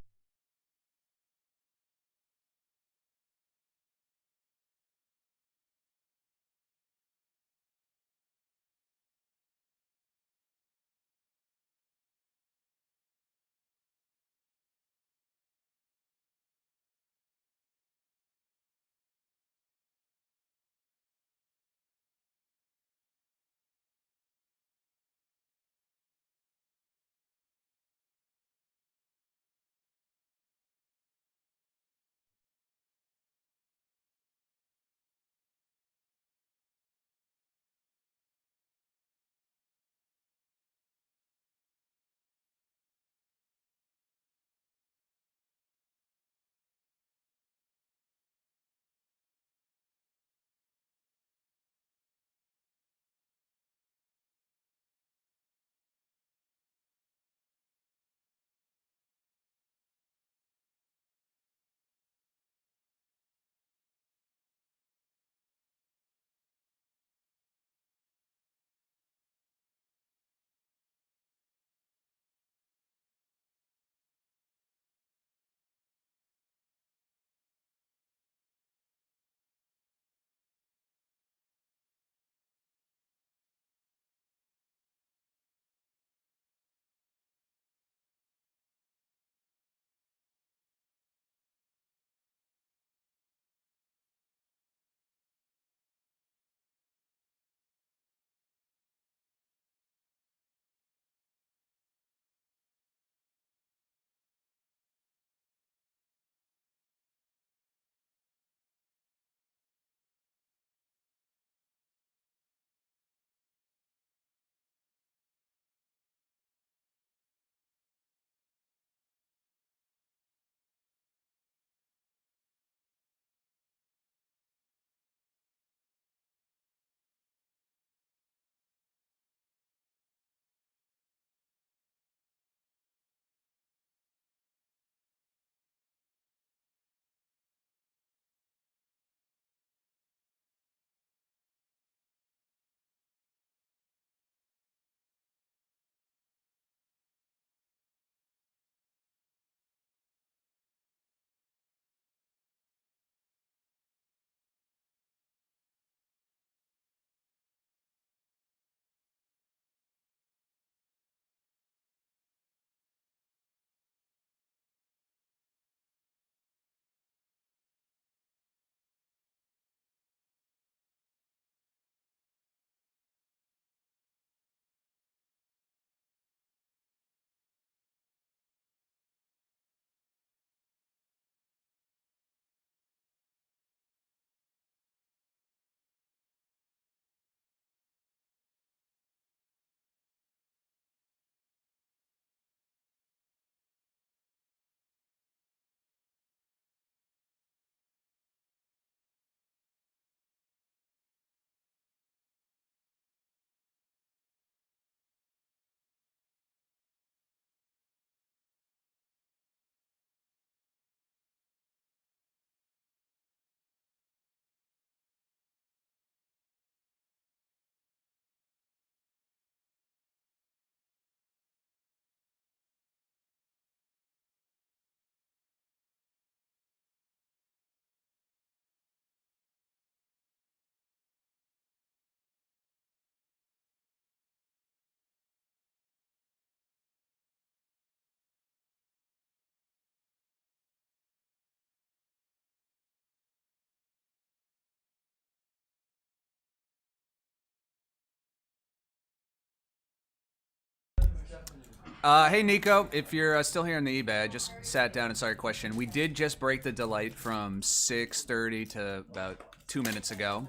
Hey Nico, if you're still here in the eBay, I just sat down and saw your question. We did just break the delight from 6:30 to about 2 minutes ago.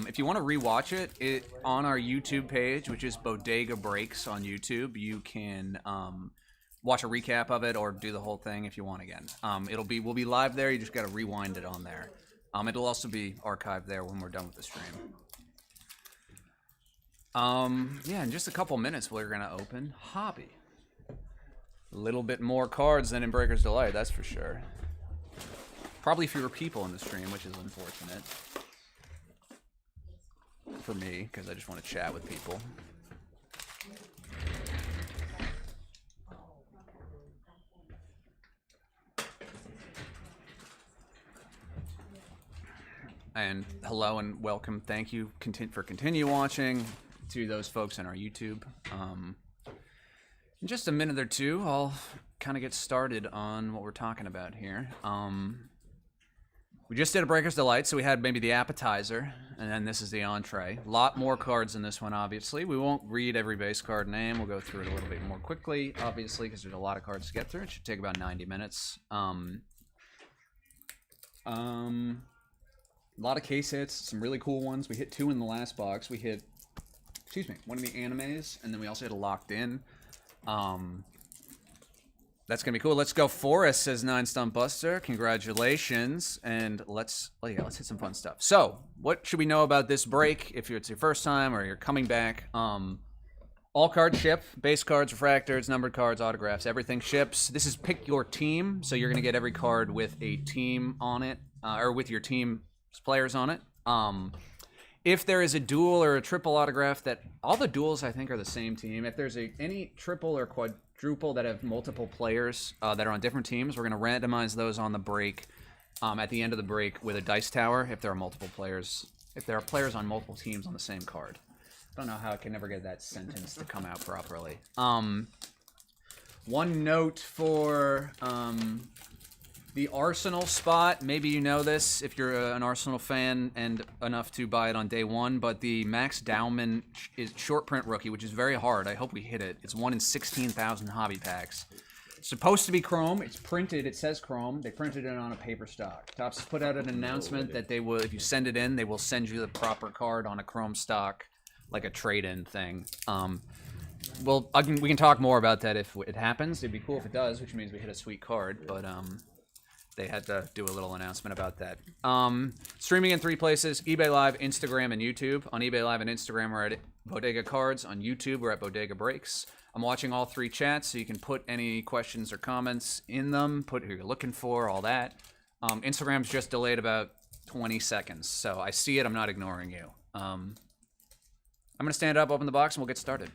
If you want to rewatch it on our YouTube page, which is Bodega Breaks on YouTube, you can watch a recap of it or do the whole thing if you want again. We'll be live there. You just got to rewind it on there. It'll also be archived there when we're done with the stream. Yeah, in just a couple minutes, we're gonna open Hobby. A little bit more cards than in Breaker's Delight, that's for sure. Probably fewer people in the stream, which is unfortunate. For me, because I just want to chat with people. And hello and welcome. Thank you for continue watching to those folks on our YouTube. In just a minute or two, I'll kind of get started on what we're talking about here. We just did a Breaker's Delight, so we had maybe the appetizer, and then this is the entree. A lot more cards in this one, obviously. We won't read every base card name. We'll go through it a little bit more quickly, obviously, because there's a lot of cards to get through. It should take about 90 minutes. A lot of case hits, some really cool ones. We hit 2 in the last box. We hit, one of the animes, and then we also hit a locked in. That's gonna be cool. Let's go Forest, says 9 Stump Buster. Congratulations, and let's hit some fun stuff. So, what should we know about this break? If it's your first time or you're coming back, all cards ship. Base cards, refractors, numbered cards, autographs, everything ships. This is pick your team, so you're gonna get every card with a team on it, or with your team's players on it. If there is a dual or a triple autograph, that all the duals I think are the same team. If there's any triple or quadruple that have multiple players that are on different teams, we're going to randomize those on the break at the end of the break with a dice tower if there are multiple players. If there are players on multiple teams on the same card. I don't know how I can never get that sentence to come out properly. One note for the Arsenal spot, maybe you know this if you're an Arsenal fan and enough to buy it on day one, but the Max Dowman is short print rookie, which is very hard. I hope we hit it. It's 1 in 16,000 hobby packs. It's supposed to be chrome. It's printed. It says chrome. They printed it on a paper stock. Topps put out an announcement that they will, if you send it in, they will send you the proper card on a chrome stock, like a trade-in thing. Well, we can talk more about that if it happens. It'd be cool if it does, which means we hit a sweet card, but they had to do a little announcement about that. Streaming in 3 places: eBay Live, Instagram, and YouTube. On eBay Live and Instagram, we're at Bodega Cards. On YouTube, we're at Bodega Breaks. I'm watching all 3 chats, so you can put any questions or comments in them, put who you're looking for, all that. Instagram's just delayed about 20 seconds, so I see it. I'm not ignoring you. I'm going to stand up, open the box, and we'll get started.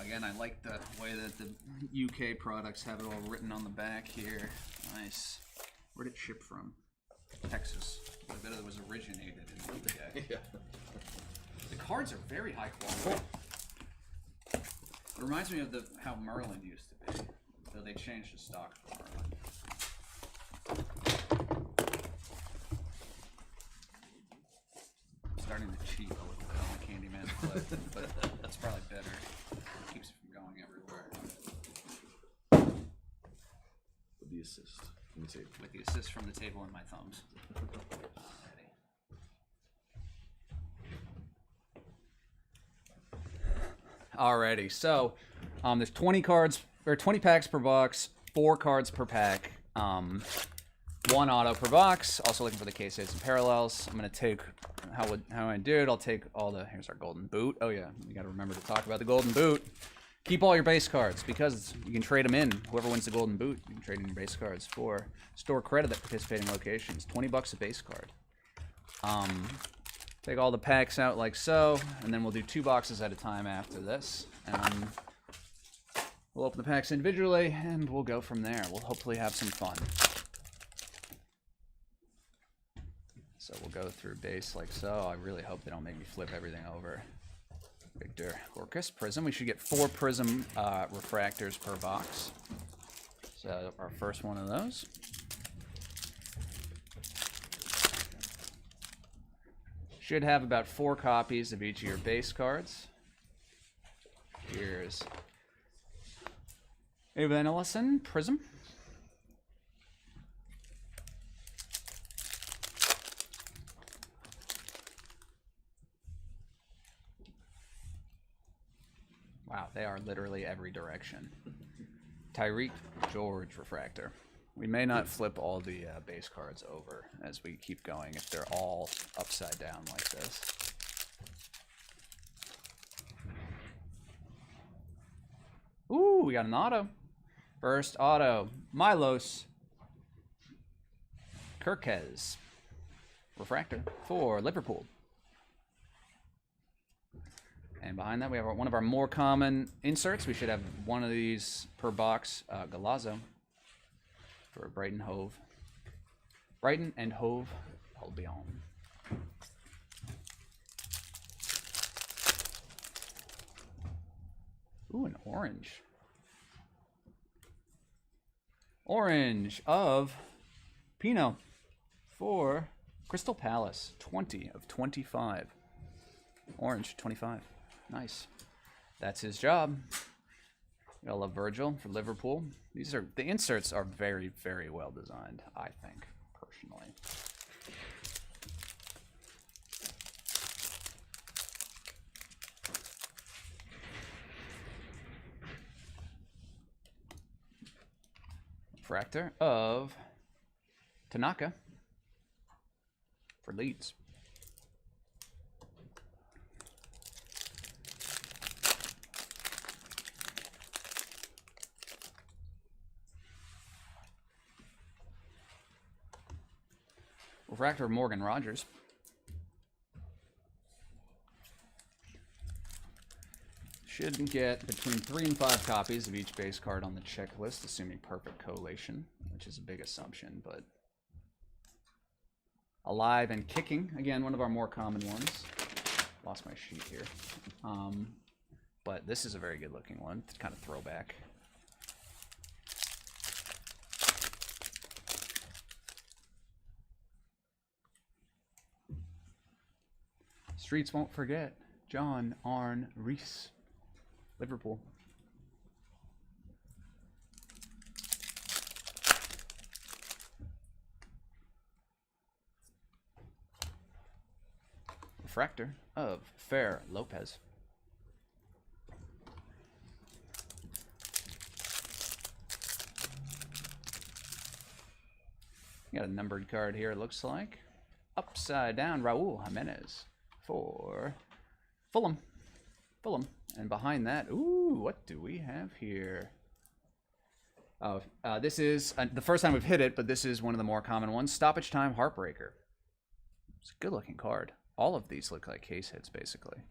Again, I like the way that the UK products have it all written on the back here. Nice. Where did it ship from? Texas. I bet it was originated in the UK. Yeah. The cards are very high quality. It reminds me of how Merlin used to be, though they changed the stock for Merlin. I'm starting to cheat a little bit on the Candyman flip, but that's probably better. Keeps it from going everywhere. With the assist from the table. With the assist from the table and my thumbs. Alrighty, so there's 20 cards or 20 packs per box, 4 cards per pack, 1 auto per box. Also looking for the case hits and parallels. I'm gonna take how I do it. I'll take all the. Here's our golden boot. Oh yeah, you got to remember to talk about the golden boot. Keep all your base cards because you can trade them in. Whoever wins the golden boot, you can trade in your base cards for store credit at participating locations. $20 a base card. Take all the packs out like so, and then we'll do 2 boxes at a time after this. And we'll open the packs individually, and we'll go from there. We'll hopefully have some fun. So we'll go through base like so. I really hope they don't make me flip everything over. Victor Orcus Prism. We should get 4 Prism refractors per box. So our first one of those. Should have about 4 copies of each of your base cards. Here's Evan Ellison, Prism. Wow, they are literally every direction. Tyreek George Refractor. We may not flip all the base cards over as we keep going if they're all upside down like this. Ooh, we got an auto. First auto, Milos Kirkez Refractor for Liverpool. And behind that, we have one of our more common inserts. We should have one of these per box. Galazzo for Brighton Hove. Brighton and Hove Albion. Ooh, an orange. Orange of Pino for Crystal Palace. 20 of 25. Orange, 25. Nice. That's his job. I love Virgil for Liverpool. The inserts are very, very well designed, I think, personally. Refractor of Tanaka for Leeds. Refractor of Morgan Rogers. Should get between 3 and 5 copies of each base card on the checklist, assuming perfect collation, which is a big assumption, but Alive and Kicking, again, one of our more common ones. Lost my sheet here. But this is a very good looking one. It's kind of throwback. Streets won't forget. John Arne Rees, Liverpool. Refractor of Fer Lopez. Got a numbered card here, it looks like. Upside down, Raul Jimenez for Fulham. And behind that, ooh, what do we have here? Oh, this is the first time we've hit it, but this is one of the more common ones. Stoppage Time Heartbreaker. It's a good looking card. All of these look like case hits, basically.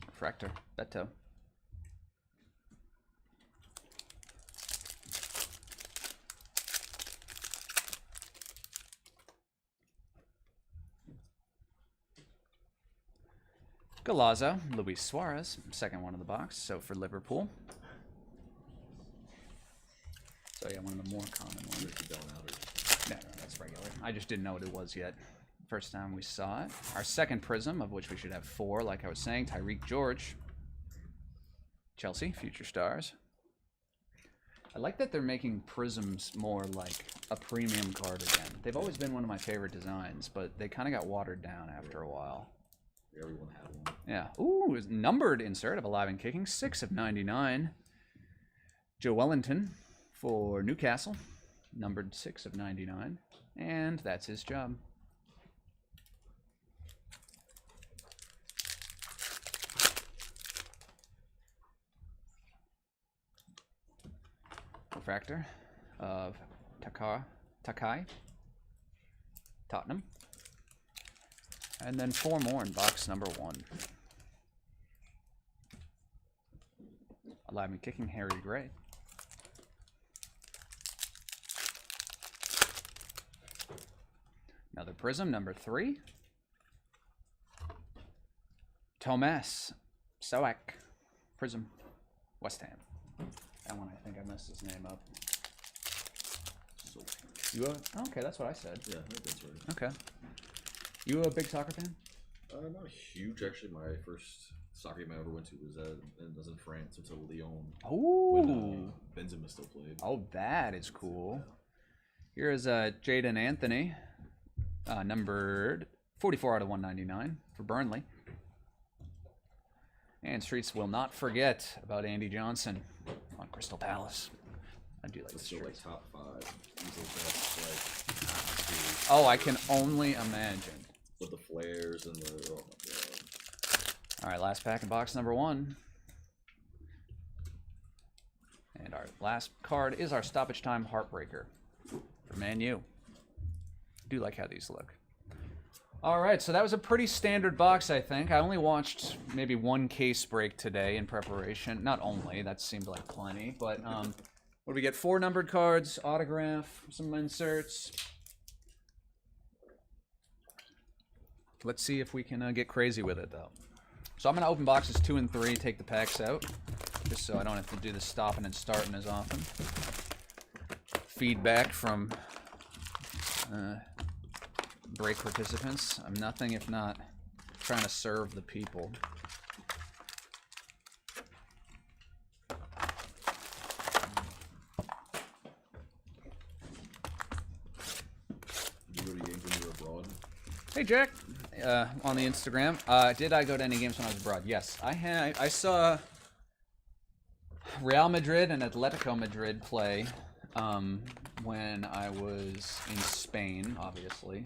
Refractor, Beto. Galazzo, Luis Suarez, second one of the box, so for Liverpool. So yeah, one of the more common ones. No, that's regular. I just didn't know what it was yet. First time we saw it. Our second Prism, of which we should have 4, like I was saying, Tyreek George. Chelsea, Future Stars. I like that they're making Prisms more like a premium card again. They've always been one of my favorite designs, but they kind of got watered down after a while. Everyone had one. Yeah. Ooh, numbered insert of Alive and Kicking. 6 of 99. Joe Wellington for Newcastle. Numbered 6 of 99. And that's his job. Refractor of Takai. Tottenham. And then 4 more in box number 1. Alive and Kicking, Harry Gray. Another Prism, number 3. Tomas Soak, Prism, West Ham. That one I think I I messed his name up. So, You okay, that's what I said. yeah, I think that's right. Okay. You a big soccer fan? Not huge, actually. My first soccer game I ever went to was in France. It's Lyon. When Oh. Benzema still played. Oh, that is cool. Here is Jaden Anthony, numbered 44 out of 199 for Burnley. And Streets will not forget about Andy Johnson on Crystal Palace. I do like the It's still like Streets. top 5. Easily best, like, atmosphere. Oh, I can only imagine. With the flares and the, oh my god. All right, last pack in box number 1. And our last card is our stoppage time heartbreaker for Man U. Do like how these look. All right, so that was a pretty standard box, I think. I only watched maybe one case break today in preparation. Not only, that seemed like plenty, but what do we get? 4 numbered cards, autograph, some inserts. Let's see if we can get crazy with it, though. So I'm going to open boxes 2 and 3, take the packs out, just so I don't have to do the stopping and starting as often. Feedback from break participants. I'm nothing if not trying to serve the people. Did you go to games when you were abroad? Hey Jack, on the Instagram. Did I go to any games when I was abroad? Yes, I saw Real Madrid and Atletico Madrid play when I was in Spain, obviously.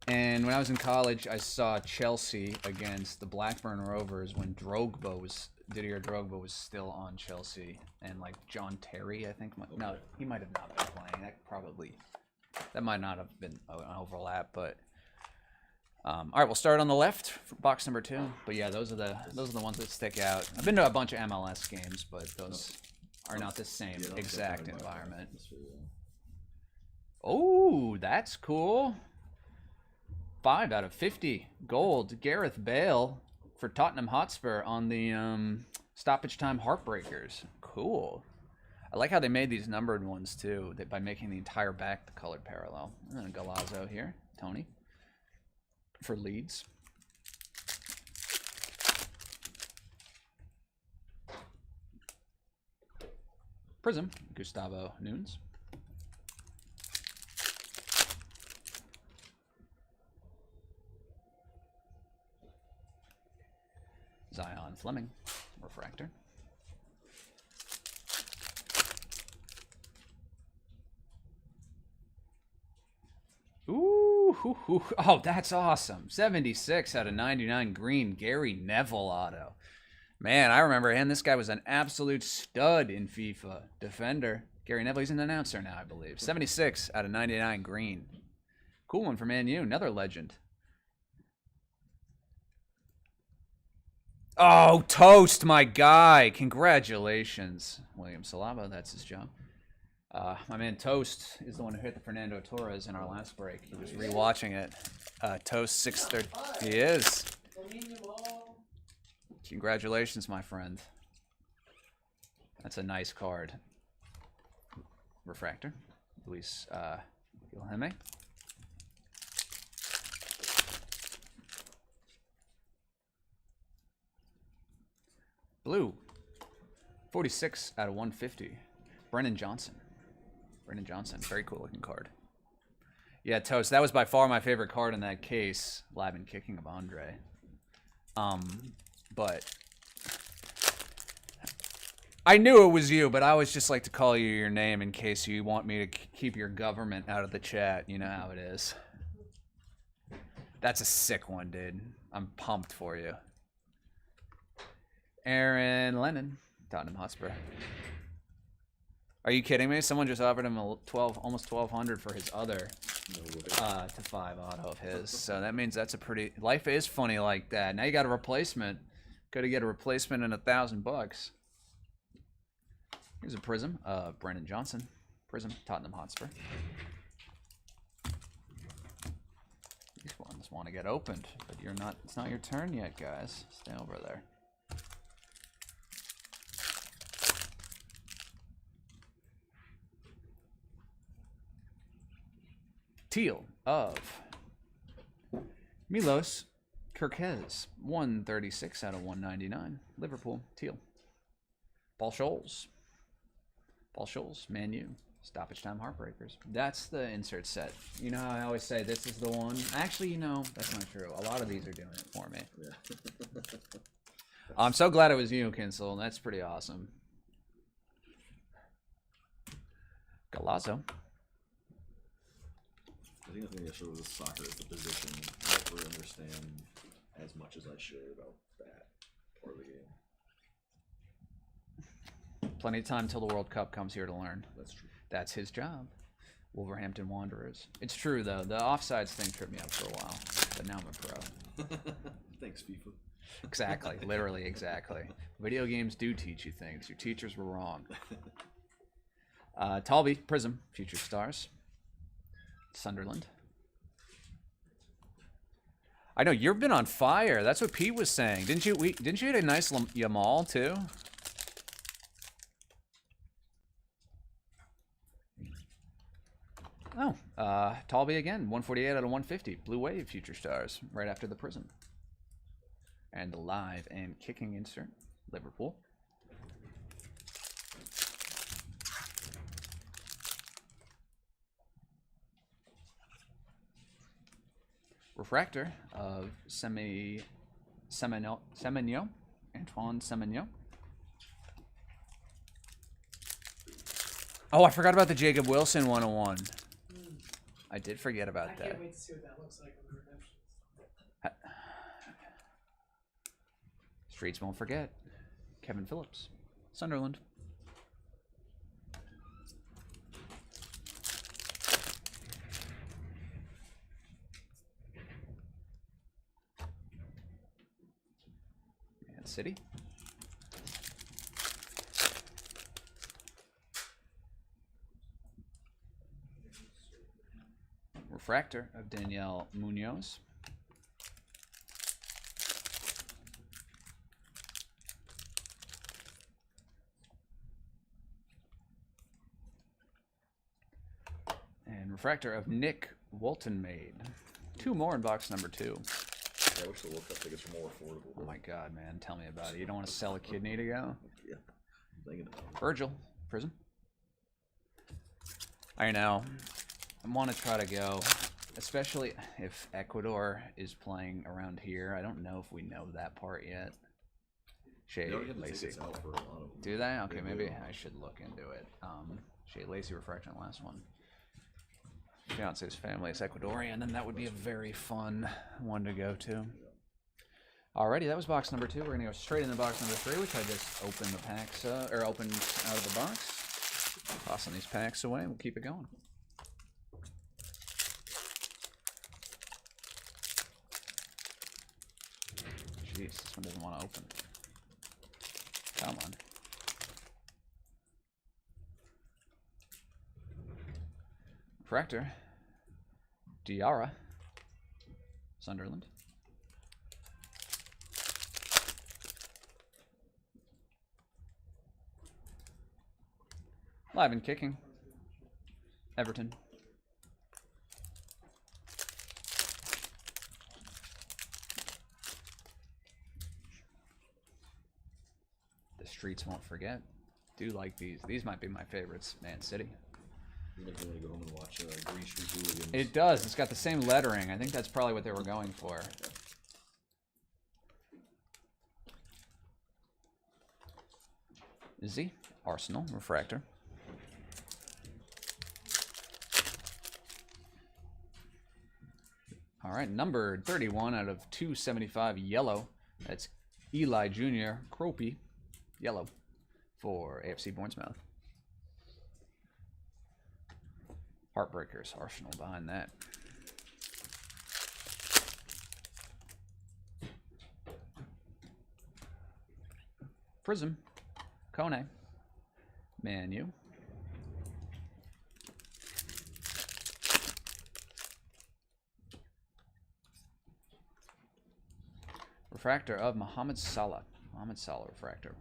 And when I was in college, I saw Chelsea against the Blackburn Rovers when Didier Drogba was still on Chelsea, and like John Terry, I think. No, he might have not been playing. That might not have been an overlap, but all right, we'll start on the left for box number 2. But yeah, those are the ones that stick out. I've been to a bunch of MLS games, but those are not the same exact environment. Oh, that's cool. 5 out of 50 gold. Gareth Bale for Tottenham Hotspur on the stoppage time heartbreakers. Cool. I like how they made these numbered ones too, by making the entire back the colored parallel. And then Galazzo here, Tony, for Leeds. Prism, Gustavo Nunes. Zion Fleming, refractor. Ooh, oh, that's awesome. 76 out of 99 green, Gary Neville auto. Man, I remember him. This guy was an absolute stud in FIFA. Defender. Gary Neville, he's an announcer now, I believe. 76 out of 99 green. Cool one for Man U, another legend. Oh, Toast, my guy. Congratulations. William Salaba, that's his job. My man Toast is the one who hit the Fernando Torres in our last break. He was rewatching it. Toast 630. He is. Congratulations, my friend. That's a nice card. Refractor. Luis Gilheme. Blue. 46 out of 150. Brennan Johnson. Very cool looking card. Yeah, Toast. That was by far my favorite card in that case. Lab and kicking of Andre. But I knew it was you, but I always just like to call you your name in case you want me to keep your government out of the chat. You know how it is. That's a sick one, dude. I'm pumped for you. Aaron Lennon, Tottenham Hotspur. Are you kidding me? Someone just offered him almost 1,200 for his other to 5 auto of his. So that means that's a pretty. Life is funny like that. Now you got a replacement. Got to get a replacement and $1,000. Here's a Prism. Brennan Johnson. Prism. Tottenham Hotspur. These ones want to get opened, but you're not. It's not your turn yet, guys. Stay over there. teal of Milos Kirkez, 136 out of 199. Liverpool, teal. Paul Scholes. Paul Scholes, Man U. Stoppage time heartbreakers. That's the insert set. You know how I always say this is the one? Actually, you know, that's not true. A lot of these are doing it for me. Yeah. I'm so glad it was you, Kinsel. That's pretty awesome. Galazzo. I think the thing that shows with soccer is the position. I don't really understand as much as I should about that part of the game. Plenty of time till the World Cup comes here to learn. That's true. That's his job. Wolverhampton Wanderers. It's true, though. The offsides thing tripped me up for a while, but now I'm a pro. Thanks, FIFA. Exactly. Literally, exactly. Video games do teach you things. Your teachers were wrong. Talby, Prism, Future Stars. Sunderland. I know, you've been on fire. That's what Pete was saying. Didn't you hit a nice Yamal, too? Oh, Talby again, 148 out of 150. Blue Wave, Future Stars, right after the Prism. And the live and kicking insert, Liverpool. Refractor of Semenyo, Antoine Semenyo. Oh, I forgot about the Jacob Wilson 101. I did forget about I that. can't wait to see what that looks like on the redemption. Streets won't forget. Kevin Phillips, Sunderland. Man City. Refractor of Danielle Munoz. And refractor of Nick Walton-Maid. Two more in box number 2. Yeah, I wish the World Cup tickets were more affordable. Oh my god, man. Tell me about it. You don't want to sell a kidney to go? Yeah, I'm thinking about it. Virgil, Prism. I know. I want to try to go, especially if Ecuador is playing around here. I don't know if we know that part yet. Shea They already have the Lacey. tickets out for a lot of them. Do they? Okay, They maybe do. I should look into it. Shea Lacey refraction last one. Fiance's family is Ecuadorian, and that would be a very fun one to go to. Alrighty, that was box number 2. We're gonna go straight into box number 3, which I just opened the packs, or opened out of the box. Tossing these packs away, we'll keep it going. Jeez, this one doesn't want to open. Come on. Refractor. Diarra. Sunderland. Live and kicking. Everton. The streets won't forget. Do like these. These might be my favorites. Man City. You make me want to go home and watch Green Street Hooligans. It does. It's got the same lettering. I think that's probably what they were going for. Izzy. Arsenal. Refractor. All right, numbered 31 out of 275, yellow. That's Eli Jr. Cropey, yellow, for AFC Bournemouth. Heartbreakers, Arsenal behind that. Prism, Kone, Man U. Refractor of Mohamed Salah. Mohamed Salah refractor.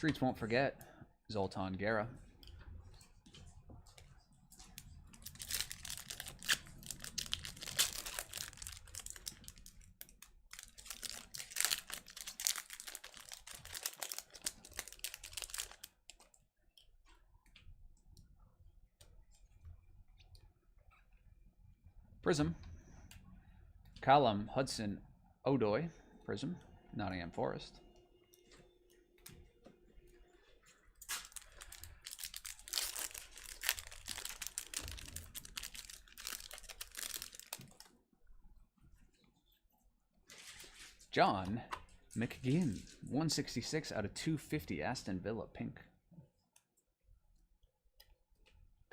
Streets won't forget. Zoltan Guerra. Prism. Callum Hudson Odoi. Prism. Nottingham Forest. John McGinn. 166 out of 250. Aston Villa. Pink.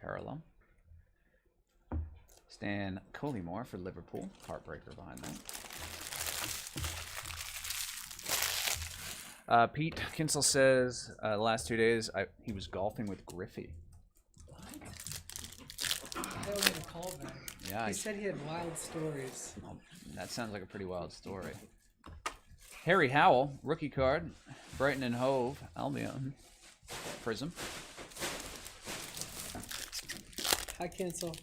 Parallel. Stan Collymore for Liverpool. Heartbreaker behind that. Pete Kinsel says the last 2 days he was golfing with Griffey. That was a callback. Yeah, He said he had wild stories. well, that sounds like a pretty wild story. Harry Howell, rookie card. Brighton and Hove, Albion. Prism. Hi, cancel.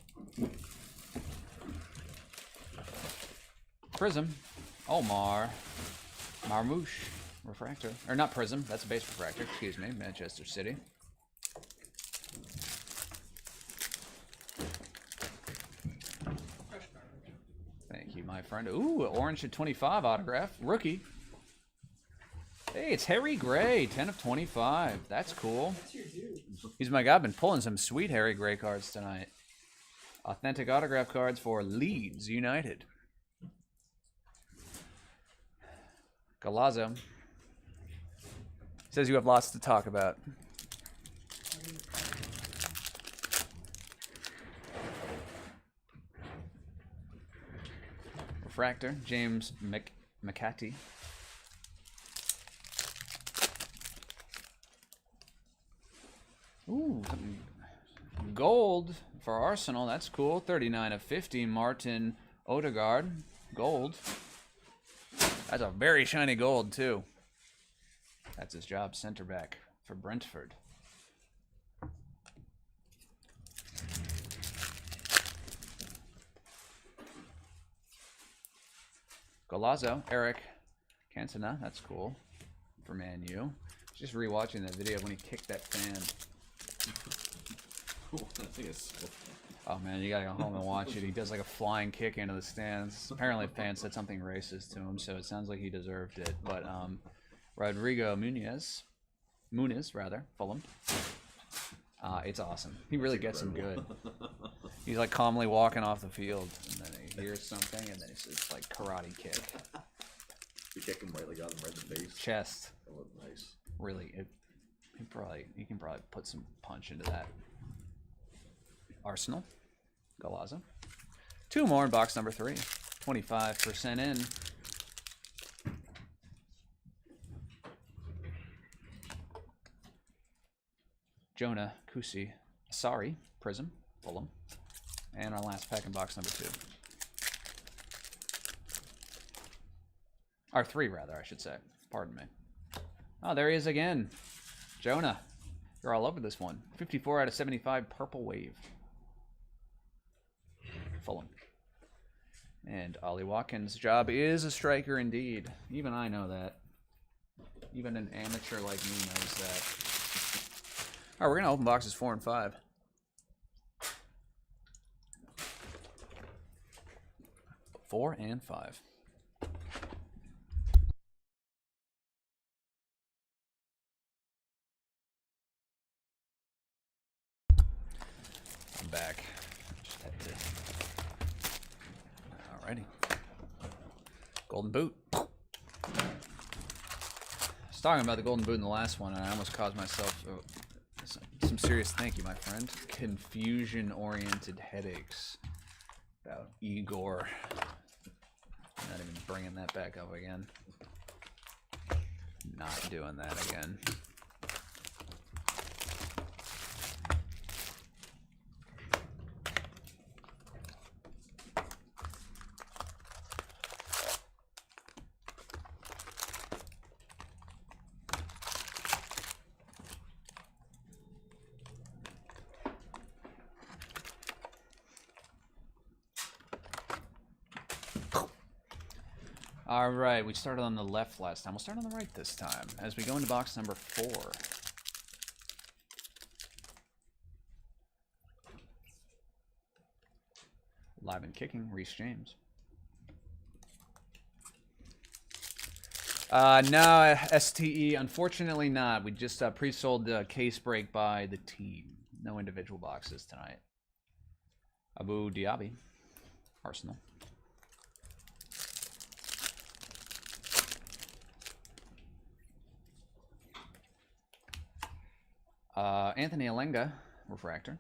Prism. Omar. Marmouche. Refractor. Or not Prism, that's a base refractor. Excuse me. Manchester City. Thank you, my friend. Ooh, orange at 25 autograph. Rookie. Hey, it's Harry Gray. 10 of 25. That's cool. He's my guy. I've been pulling some sweet Harry Gray cards tonight. Authentic autograph cards for Leeds United. Galazzo. Says you have lots to talk about. Refractor, James McCarthy. Ooh, something gold for Arsenal. That's cool. 39 of 50. Martin Odegaard. Gold. That's a very shiny gold, too. That's his job, center back for Brentford. Golazzo, Eric Cantona. That's cool for Man U. Just rewatching that video when he kicked that fan. I think it's so Oh man, you gotta go home and watch it. He does like a flying kick into the stands. Apparently, fans said something racist to him, so it sounds like he deserved it. But Rodrigo Muniz, Fulham. It's awesome. He really gets him good. He's like calmly walking off the field, and then he hears something, and then it's just like karate kick, You kick him right, like got him right in the face. chest. That looked nice. Really, you can probably put some punch into that. Arsenal, Galazzo. 2 more in box number 3. 25% in. Jonah Kusi, sorry, Prism, Fulham. And our last pack in box number 2. Or 3, rather, I should say. Pardon me. Oh, there he is again. Jonah. You're all over this one. 54 out of 75, Purple Wave. Fulham. And Ollie Watkins' job is a striker indeed. Even I know that. Even an amateur like me knows that. All right, we're going to open boxes 4 and 5. Four and 5. I'm back. Just had to. Alrighty. Golden boot. I was talking about the golden boot in the last one, and I almost caused myself some serious, thank you, my friend, confusion-oriented headaches about Igor. I'm not even bringing that back up again. Not doing that again. All right, we started on the left last time. We'll start on the right this time as we go into box number 4. Live and kicking, Reece James. No, STE, unfortunately not. We just pre-sold the case break by the team. No individual boxes tonight. Abu Diaby, Arsenal. Anthony Alenga, refractor.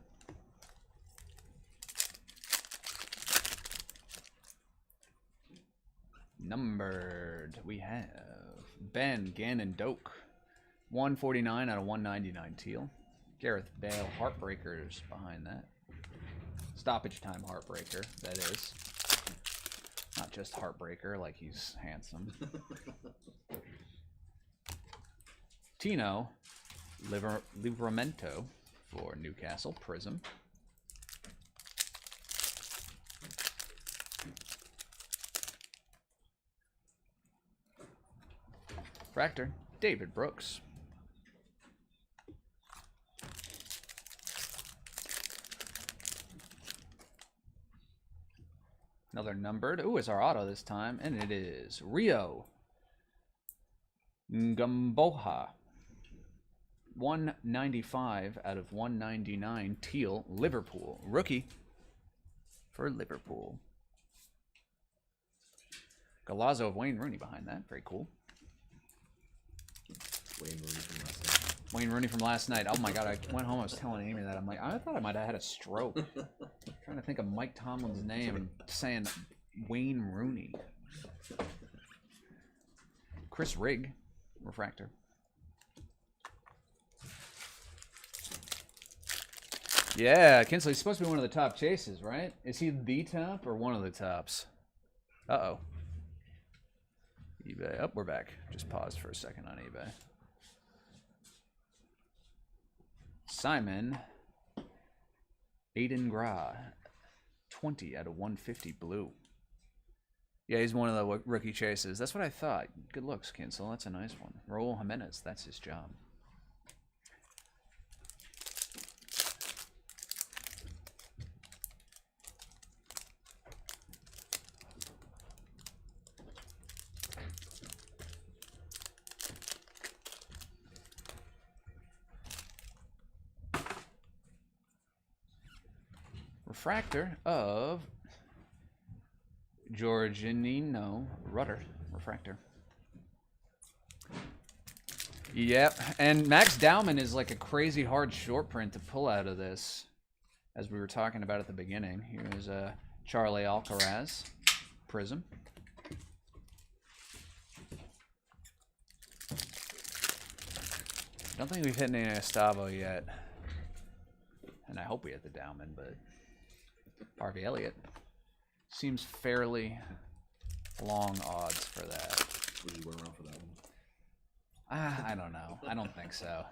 Numbered, we have Ben Gannon Doak, 149 out of 199 teal. Gareth Bale Heartbreakers behind that. Stoppage time Heartbreaker, that is. Not just Heartbreaker like he's handsome. Tino Livramento for Newcastle Prism. Fractor, David Brooks. Another numbered. Ooh, it's our auto this time, and it is Rio Ngamboha. 195 out of 199 teal, Liverpool. Rookie for Liverpool. Galazo of Wayne Rooney behind that. Very cool. Wayne Rooney from last night. Oh my god, I went home, I was telling Amy that. I'm like, I thought I might have had a stroke. Trying to think of Mike Tomlin's name and saying Wayne Rooney. Chris Rigg, refractor. Yeah, Kinsley's supposed to be one of the top chases, right? Is he the top or one of the tops? Uh-oh. eBay. Oh, we're back. Just paused for a second on eBay. Simon Aiden Gra, 20 out of 150 blue. Yeah, he's one of the rookie chases. That's what I thought. Good looks, Kinsel. That's a nice one. Raul Jimenez, that's his job. Refractor of Jorginho Rutter. Refractor. Yep, and Max Dowman is like a crazy hard short print to pull out of this, as we were talking about at the beginning. Here's Charlie Alcaraz Prism. Don't think we've hit any Estavo yet, and I hope we hit the Dowman, but Harvey Elliott seems fairly long odds for that. Would you went around for that one? I don't know. I don't think so.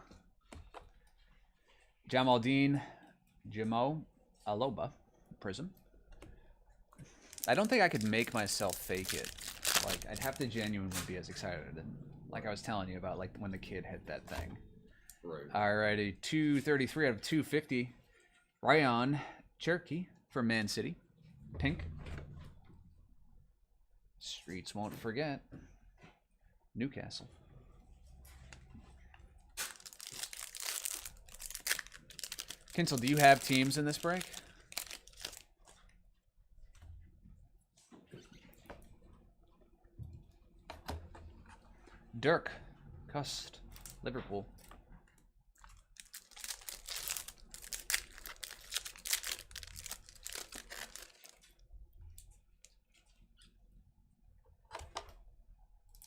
Jamaldine Jamo Aloba Prism. I don't think I could make myself fake it. Like, I'd have to genuinely be as excited, and like I was telling you about, like when the kid hit that thing. Right. Alrighty, 233 out of 250. Ryan Cherokee for Man City. Pink. Streets won't forget. Newcastle. Kinsel, do you have teams in this break? Dirk. Cust. Liverpool.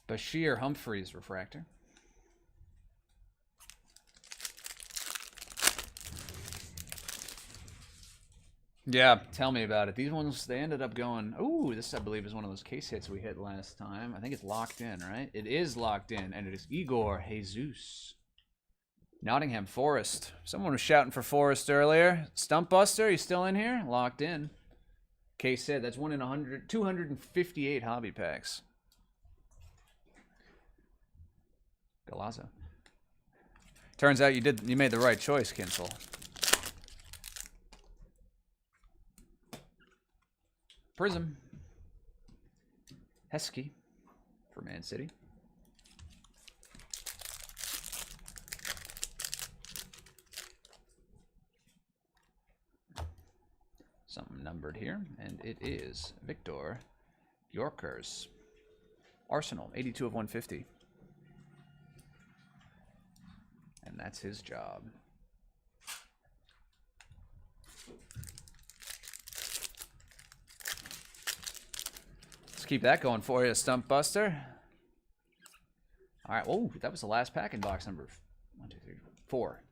Bashir Humphreys refractor. Yeah, tell me about it. These ones, they ended up going, ooh, this I believe is one of those case hits we hit last time. I think it's locked in, right? It is locked in, and it is Igor Jesus. Nottingham Forest. Someone was shouting for Forest earlier. Stump Buster, you still in here? Locked in. Case hit, that's 1 in 100, 258 hobby packs. Galazzo. Turns out you made the right choice, Kinsel. Prism. Heskey for Man City. Something numbered here, and it is Victor Yorkers. Arsenal, 82 of 150. And that's his job. Let's keep that going for you, Stump Buster. All right. Oh, that was the last pack in box number 1, 2, 3, 4.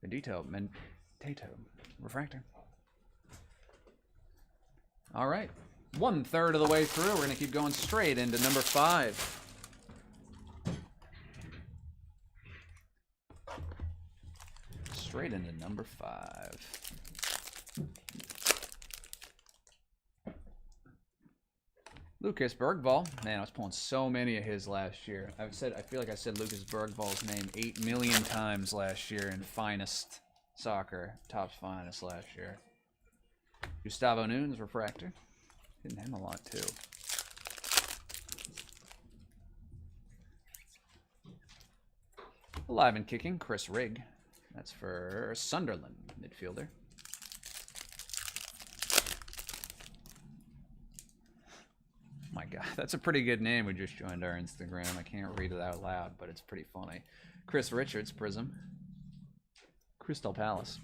Bendito, Mentato, Refractor. All right. 1/3 of the way through. We're going to keep going straight into number 5. Straight into number 5. Lucas Bergvall. Man, I was pulling so many of his last year. I feel like I said Lucas Bergvall's name 8 million times last year in Finest Soccer, Topps Finest last year. Gustavo Nunes, Refractor. Hitting him a lot too. Alive and kicking, Chris Rigg. That's for Sunderland, midfielder. My God, that's a pretty good name. We just joined our Instagram. I can't read it out loud, but it's pretty funny. Chris Richards, Prism. Crystal Palace.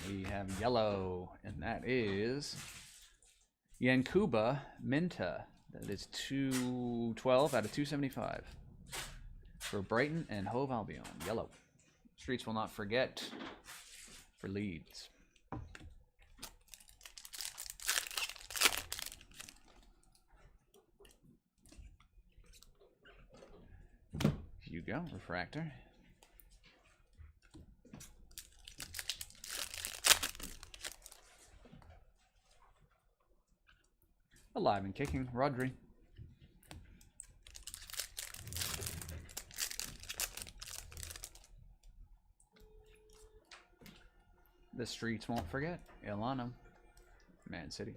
We have yellow, and that is Yankuba Minta. That is 212 out of 275 for Brighton and Hove Albion. Yellow. Streets will not forget for Leeds. Here you go, Refractor. Alive and kicking, Rodri. The streets won't forget, Ilano, Man City.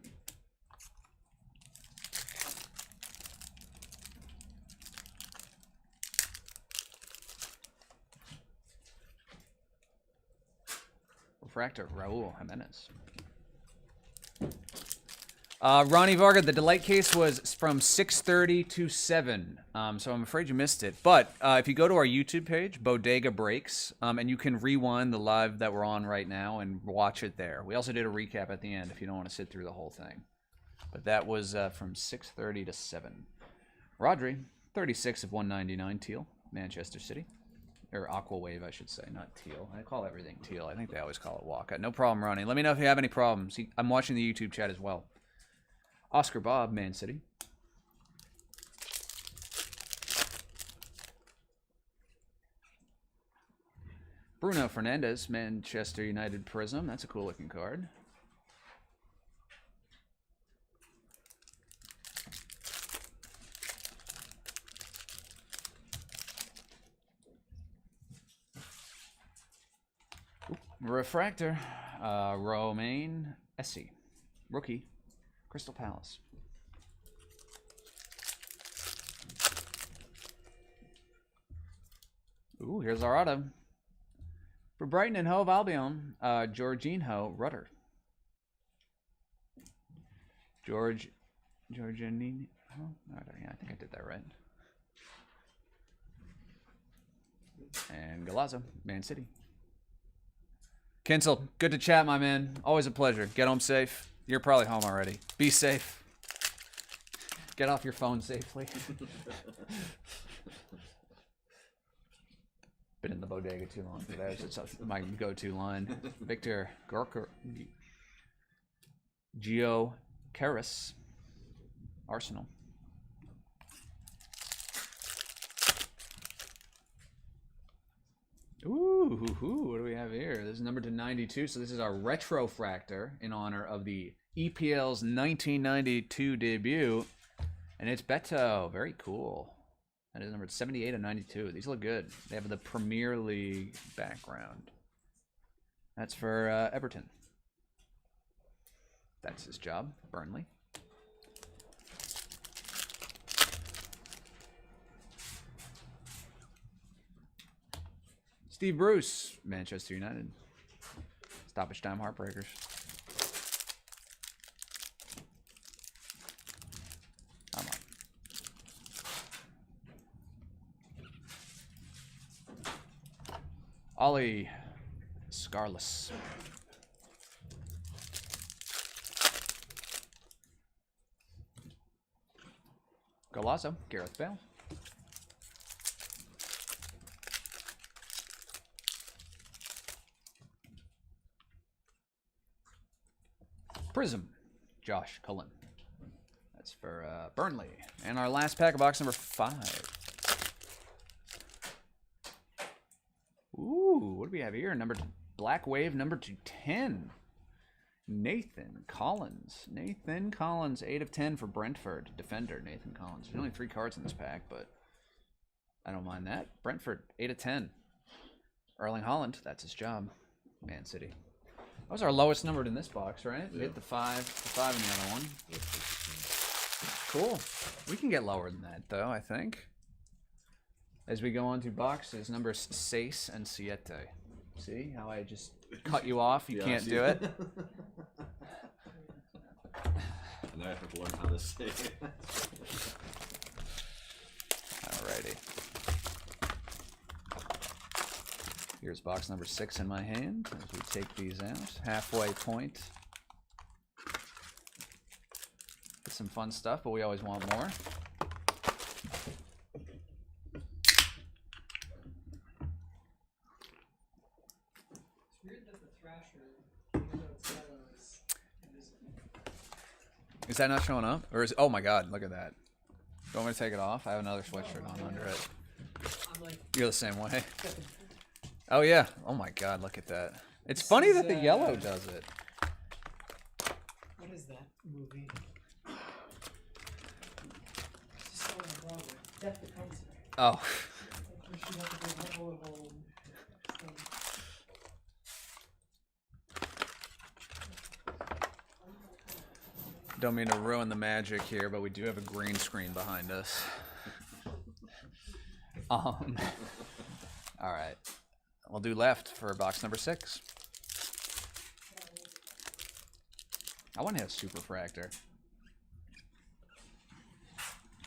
Refractor, Raul Jimenez. Ronnie Varga, the Delight case was from 6:30 to 7, so I'm afraid you missed it. But if you go to our YouTube page, Bodega Breaks, and you can rewind the live that we're on right now and watch it there. We also did a recap at the end if you don't want to sit through the whole thing. But that was from 6:30 to 7. Rodri, 36 of 199, teal, Manchester City. Or Aqua Wave, I should say, not teal. I call everything teal. I think they always call it Waka. No problem, Ronnie. Let me know if you have any problems. I'm watching the YouTube chat as well. Oscar Bob, Man City. Bruno Fernandes, Manchester United Prism. That's a cool looking card. Refractor, Romain Essie, rookie, Crystal Palace. Ooh, here's our auto. For Brighton and Hove Albion, Jorginho Rudder. Jorginho. Oh, yeah, I think I did that right. And Galazzo, Man City. Kinsel, good to chat, my man. Always a pleasure. Get home safe. You're probably home already. Be safe. Get off your phone safely. Been in the bodega too long for that. It's my go-to line. Victor Gorker, Gio Karas, Arsenal. Ooh, Ooh, what do we have here? This is numbered to 92, so this is our Retrofractor in honor of the EPL's 1992 debut. And it's Beto. Very cool. That is numbered 78 of 92. These look good. They have the Premier League background. That's for Everton. That's his job, Burnley. Steve Bruce, Manchester United. Stoppage time heartbreakers. Come on. Ollie Scarless. Golazo, Gareth Bale. Prism, Josh Cullen. That's for Burnley. And our last pack of box number 5. Ooh, what do we have here? Black Wave number 210. Nathan Collins. Nathan Collins, 8 of 10 for Brentford. Defender, Nathan Collins. There's only 3 cards in this pack, but I don't mind that. Brentford, 8 of 10. Erling Haaland, that's his job. Man City. That was our lowest numbered in this box, right? We hit the 5 in the other one. Cool. We can get lower than that, though, I think. As we go on to boxes, numbers 6 and 7. See how I just cut you off? You can't do it. And I have to learn how to say it. Alrighty. Here's box number 6 in my hand as we take these out. Halfway point. Get some fun stuff, but we always want more. Is that not showing up? Or is oh my god, look at that. Do you want me to take it off? I have another sweatshirt on under it. You're the same way. Oh yeah. Oh my god, look at that. It's funny that the yellow does it. What is that movie? It's just on Broadway. Death to Concert. Oh. We should have to do a whole thing. Don't mean to ruin the magic here, but we do have a green screen behind us. All right. We'll do left for box number 6. I want to have Superfractor.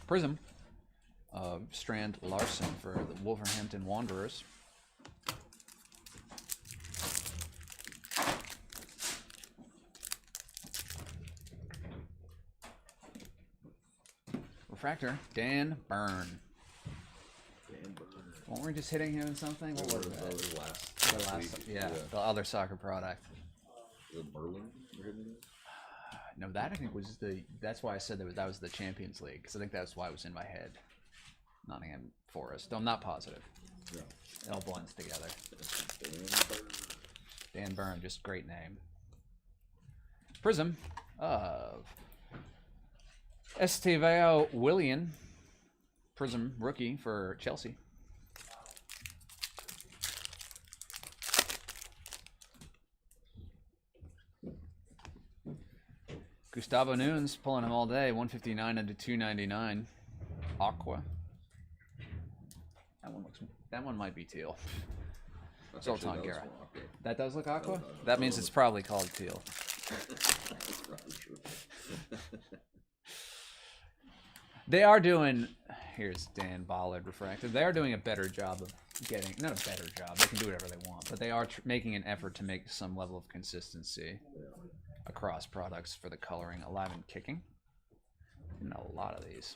Prism of Strand Larson for the Wolverhampton Wanderers. Refractor, Dan Byrne. Weren't we just hitting him in something? What was that? The last, yeah, the other soccer product. The Merlin? No, that I think was the. That's why I said that was the Champions League, because I think that's why it was in my head. Nottingham Forest. Though I'm not positive. Yeah. It all blends together. Dan Byrne, just great name. Prism of Estevao Willian. Prism rookie for Chelsea. Gustavo Nunes pulling him all day. 159 into 299. Aqua. That one might be teal. Zoltan Guerra. That does look aqua? That means it's probably called teal. They are doing, here's Dan Bollard refracted. They are doing a better job of getting, not a better job, they can do whatever they want, but they are making an effort to make some level of consistency across products for the coloring. Alive and Kicking. And a lot of these.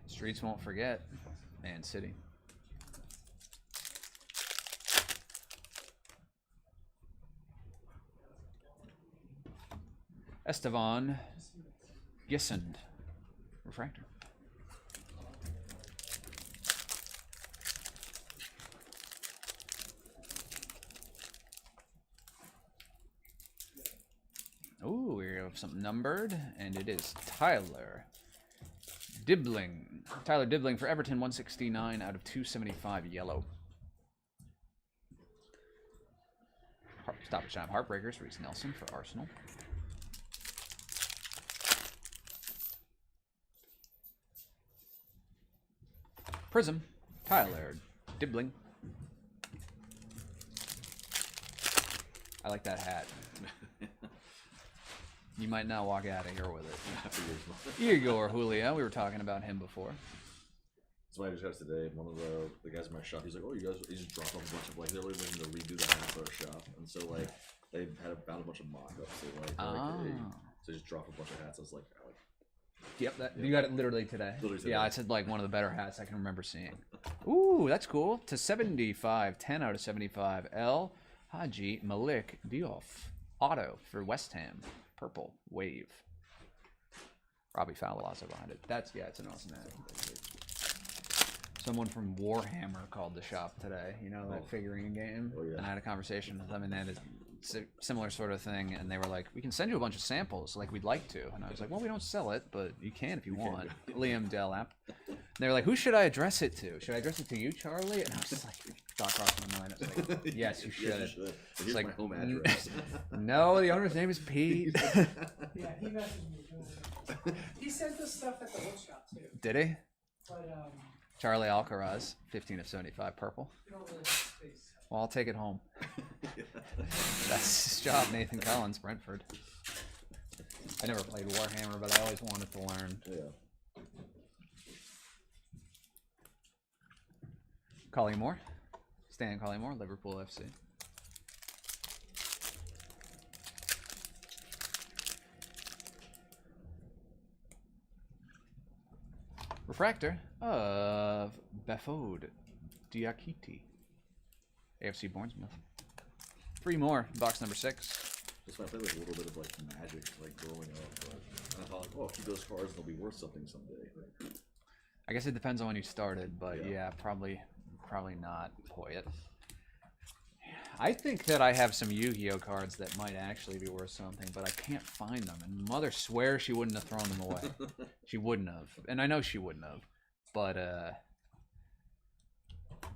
Streets won't forget. Man City. Estevan Gisand. refractor. Ooh, we have something numbered, and it is Tyler Dibbling. Tyler Dibbling for Everton, 169 out of 275, yellow. Stop and Shine Heartbreakers, Reece Nelson for Arsenal. Prism, Tyler Dibbling. I like that hat. You might not walk out of here with it. Here you go, Julio. We were talking about him before. That's why I just got today. One of the guys in my shop, he's like, "Oh, you guys," he just dropped off a bunch of like they're looking to redo the half of our shop, and so like they found a bunch of mock-ups. So like, so they just dropped a bunch of hats. I was like, Yep, you got it literally today. Yeah, it's like one of the better hats I can remember seeing. Ooh, that's cool. To 75, 10 out of 75. El Haji Malik Diouf, auto for West Ham. Purple wave. Robbie Fowler also behind it. It's an awesome hat. Someone from Warhammer called the shop today. You know that figurine game? Oh, yeah. And I had a conversation with them, and they had a similar sort of thing, and they were like, "We can send you a bunch of samples, like we'd like to." And I was like, "Well, we don't sell it, but you can if you want." Liam Delap. And they were like, "Who should I address it to? Should I address it to you, Charlie?" And I was just like, thought crossed my mind. I was like, "Yes, you should." Yes, you should. It's Here's like, my home address. No, the owner's name is Pete. Yeah, he messaged me. He sent us stuff at the wood shop too. Did he? But Charlie Alcaraz, 15 of 75, purple. we don't really have space. Well, I'll take it home. That's his job, Nathan Collins, Brentford. I never played Warhammer, but I always wanted to learn. Yeah. Collymore. Stan Collymore, Liverpool FC. Refractor of Befode Diakite. AFC Bournemouth. 3 more. Box number 6. Just I played like a little bit of like Magic like growing up, but I thought, oh, keep those cards, they'll be worth something someday. I guess it depends on when you started, but yeah, probably not Poyet. I think that I have some Yu-Gi-Oh cards that might actually be worth something, but I can't find them. And Mother swears she wouldn't have thrown them away. She wouldn't have. And I know she wouldn't have. But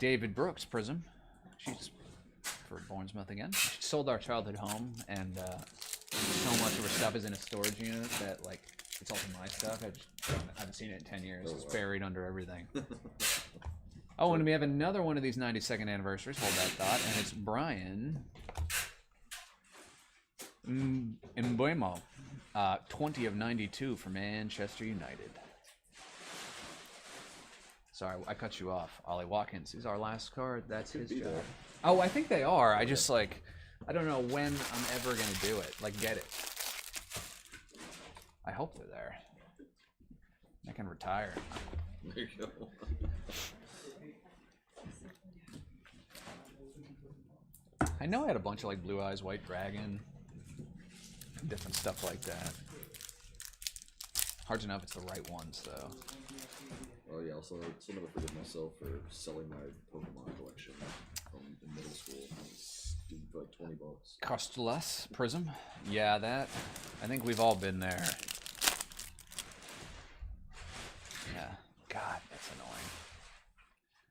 David Brooks, Prism. She's for Bournemouth again. She sold our childhood home, and so much of her stuff is in a storage unit that like it's all my stuff. I haven't seen it in 10 years. It's buried under everything. Oh, and we have another one of these 92nd anniversaries. Hold that thought. And it's Brian Mbuemo. 20 of 92 for Manchester United. Sorry, I cut you off. Ollie Watkins is our last card. That's his job. Oh, I think they are. I just, like, I don't know when I'm ever going to do it. Like, get it. I hope they're there. I can retire. There you go. I know I had a bunch of like Blue Eyes White Dragon, different stuff like that. Hard to know if it's the right ones though. Oh yeah, also never forgive myself for selling my Pokemon collection from in middle school. Stupid, for like $20. Cost less, Prism. Yeah, that. I think we've all been there. Yeah. God, that's annoying.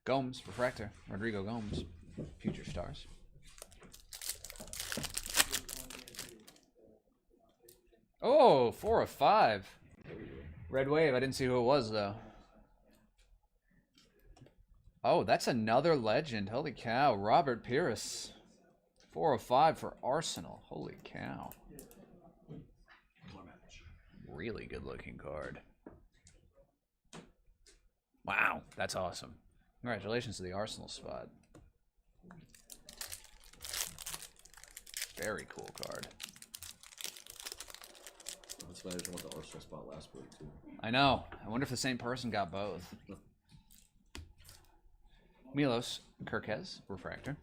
Gomes, Refractor, Rodrigo Gomes, Future Stars. Oh, 4 of 5. Red Wave. I didn't see who it was though. Oh, that's another legend. Holy cow. Robert Pires. 4 of 5 for Arsenal. Holy cow. Really good looking card. Wow, that's awesome. Congratulations to the Arsenal spot. Very cool card. That's why I just want the Arsenal spot last week too. I know. I wonder if the same person got both. Milos Kirkez, Refractor.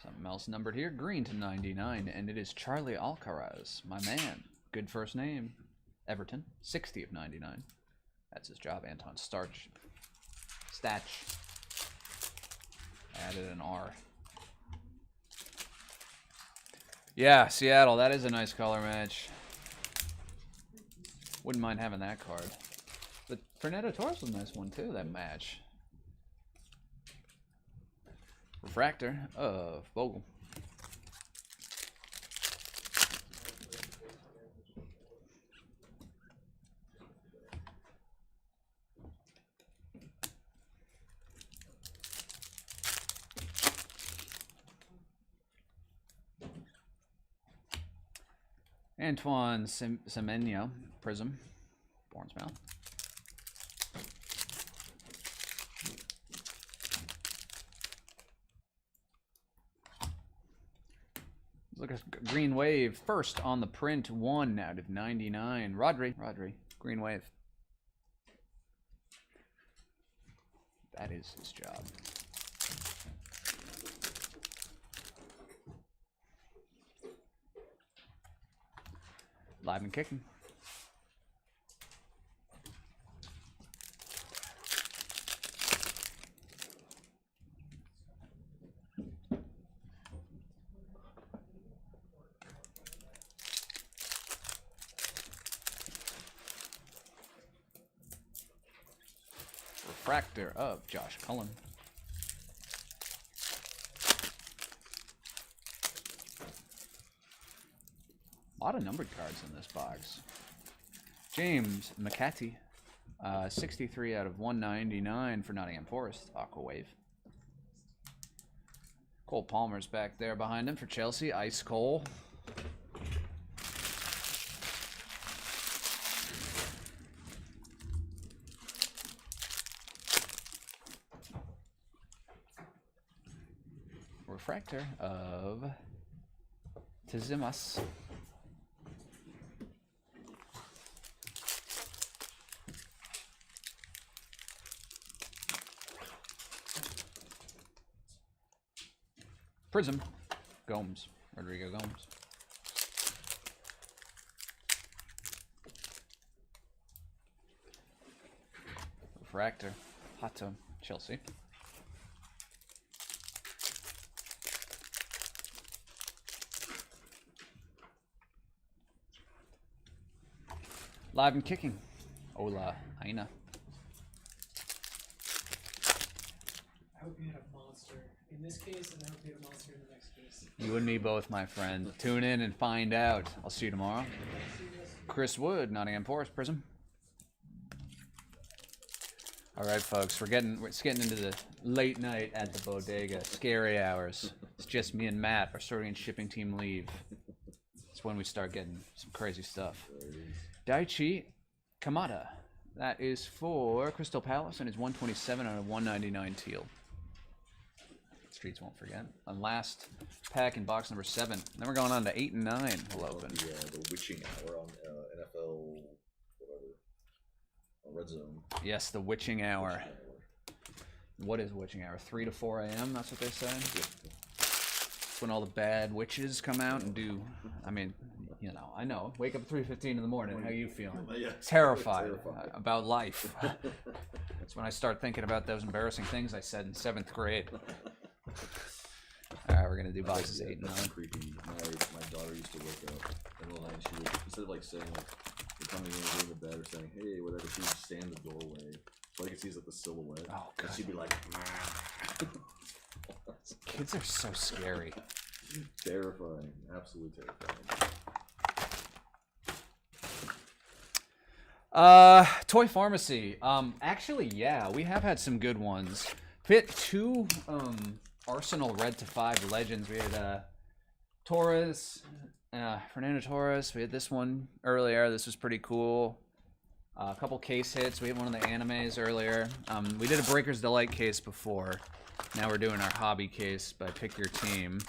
Some Something else numbered here. Green to 99. And it is Charlie Alcaraz. My man. Good first name. Everton. 60 of 99. That's his job. Anton Starch. Statch. Added an R. Yeah, Seattle. That is a nice color match. Wouldn't mind having that card. But Fernando Torres was a nice one too, that match. Refractor of Vogel. Antoine Semenyo, Prism, Bournemouth. Look at Green Wave, first on the print, 1 out of 99. Rodri, Green Wave. That is his job. Live and kicking. Refractor of Josh Cullen. A lot of numbered cards in this box. James McCarthy, 63 out of 199 for Nottingham Forest, Aqua Wave. Cole Palmer's back there behind him for Chelsea, Ice Cole. Refractor of Tizimas. Prism, Gomes, Rodrigo Gomes. Refractor, Hato, Chelsea. Live and kicking, Ola Aina. I hope you had a monster in this case, and I hope you had a monster in the next case. You and me both, my friend. Tune in and find out. I'll see you tomorrow. Chris Wood, Nottingham Forest, Prism. All right, folks, it's getting into the late night at the bodega, scary hours. It's just me and Matt, our sorting and shipping team leave. It's when we start getting some crazy stuff. Daichi Kamada. That is for Crystal Palace, and it's 127 out of 199 teal. Streets won't forget. And last pack in box number 7. Then we're going on to 8 and 9. We'll open. The witching hour on NFL, whatever, on Red Zone. Yes, the witching hour. What is witching hour? 3 to 4 a.m. That's what they say. It's when all the bad witches come out and do. I mean, you know, I know. Wake up at 3:15 in the morning. How you feeling? Yeah, Terrified about life. That's when I start thinking about those embarrassing things I said in 7th grade. All right, we're gonna do boxes 8 and 9. Creepy. My daughter used to wake up in the night. She would, instead of like saying like you're coming in and going to bed or saying hey whatever, she would stand in the doorway so I could see like the silhouette. Oh god. And she'd be like. Kids are so scary. Terrifying. Absolutely terrifying. Toy Pharmacy. Actually, yeah, we have had some good ones. Fit 2 Arsenal Red to 5 Legends. We had Torres, Fernando Torres. We had this one earlier. This was pretty cool. A couple case hits. We had one of the animes earlier. We did a Breaker's Delight case before. Now we're doing our hobby case by Pick Your Team.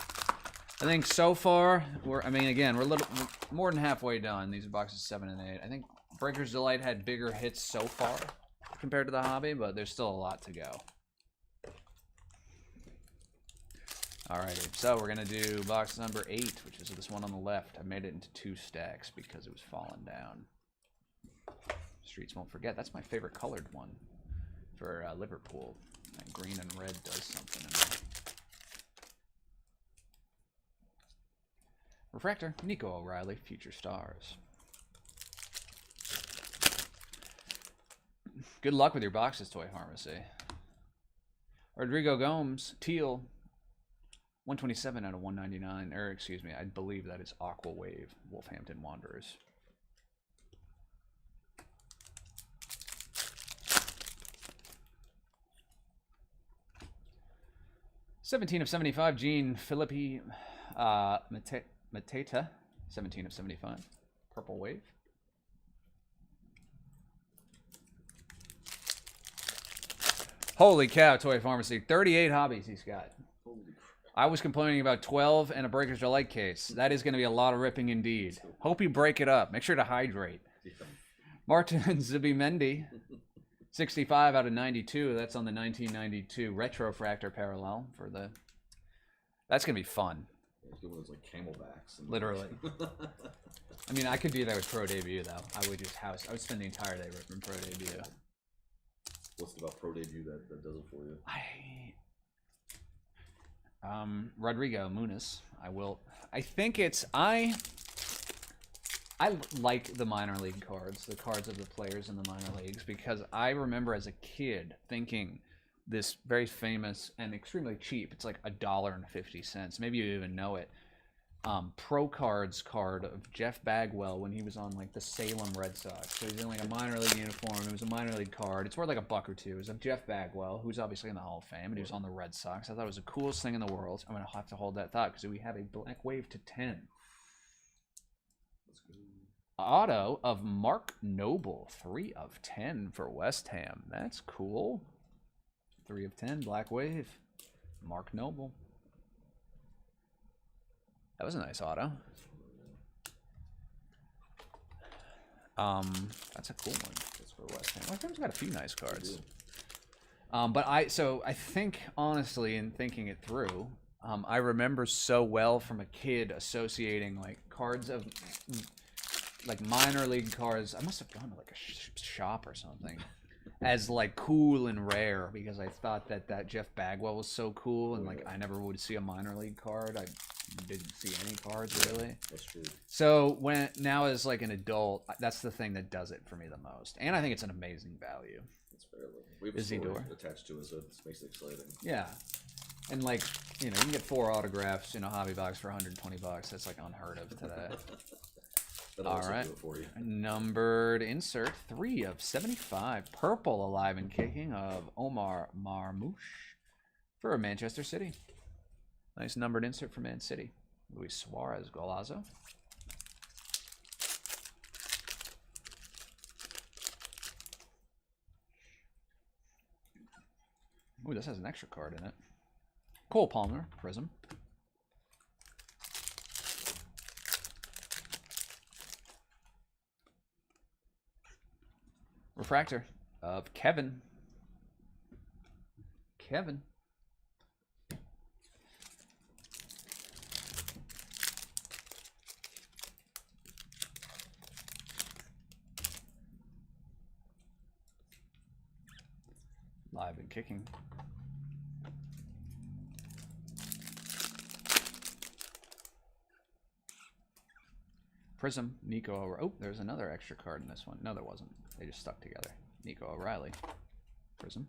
I think so far, we're a little more than halfway done. These are boxes 7 and 8. I think Breaker's Delight had bigger hits so far compared to the hobby, but there's still a lot to go. Alrighty, so we're gonna do box number 8, which is this one on the left. I made it into 2 stacks because it was falling down. Streets won't forget. That's my favorite colored one for Liverpool. That green and red does something in there. Refractor, Nico O'Reilly, Future Stars. Good luck with your boxes, Toy Pharmacy. Rodrigo Gomes, Teal, 127 out of 199. Or, excuse me, I believe that is Aqua Wave, Wolverhampton Wanderers. (17 of 75), Gene Philippi Mateta, 17 of 75. Purple Wave. Holy cow, Toy Pharmacy. 38 hobbies he's got. Holy crap. I was complaining about 12 and a Breakers Delight case. That is going to be a lot of ripping indeed. Hope you break it up. Make sure to hydrate. Yeah. Martin Zubimendi, 65 out of 92. That's on the 1992 Retrofractor parallel for the... That's going to be fun. Yeah, it's good when it's like camelbacks. And Literally. I mean, I could do that with Pro Debut, though. I would I would spend the entire day ripping Pro Debut. What's it about Pro Debut that does it for you? Rodrigo Muniz. I think it's... I like the minor league cards, the cards of the players in the minor leagues, because I remember as a kid thinking this very famous and extremely cheap, it's like $1.50, maybe you even know it, Pro Cards card of Jeff Bagwell when he was on like the Salem Red Sox. So he's in like a minor league uniform. It was a minor league card. It's worth like $1 or $2. It was of Jeff Bagwell, who's obviously in the Hall of Fame, and he was on the Red Sox. I thought it was the coolest thing in the world. I'm gonna have to hold that thought because we have a Black Wave to 10. Auto of Mark Noble, 3 of 10 for West Ham. That's cool. 3 of 10, Black Wave. Mark Noble. That was a nice auto. That's a cool one. That's for West Ham. West Ham's got a few nice cards. But I think, honestly, in thinking it through, I remember so well from a kid associating like cards of like minor league cards. I must have gone to like a shop or something as like cool and rare because I thought that Jeff Bagwell was so cool, and like I never would see a minor league card. I didn't see any cards really. That's true. So now as like an adult, that's the thing that does it for me the most, and I think it's an amazing value. That's fair. We have a story Isidore attached to it, so it makes it exciting. Yeah, and like you can get 4 autographs in a hobby box for $120. That's like unheard of today. All right, do it for you. Numbered insert 3 of 75. Purple alive and kicking of Omar Marmoush for Manchester City. Nice numbered insert for Man City. Luis Suarez Golazo. Ooh, this has an extra card in it. Cole Palmer, Prism. Refractor of Kevin. Live and kicking. Prism, Nico. Oh, there's another extra card in this one. No, there wasn't. They just stuck together. Nico O'Reilly. Prism.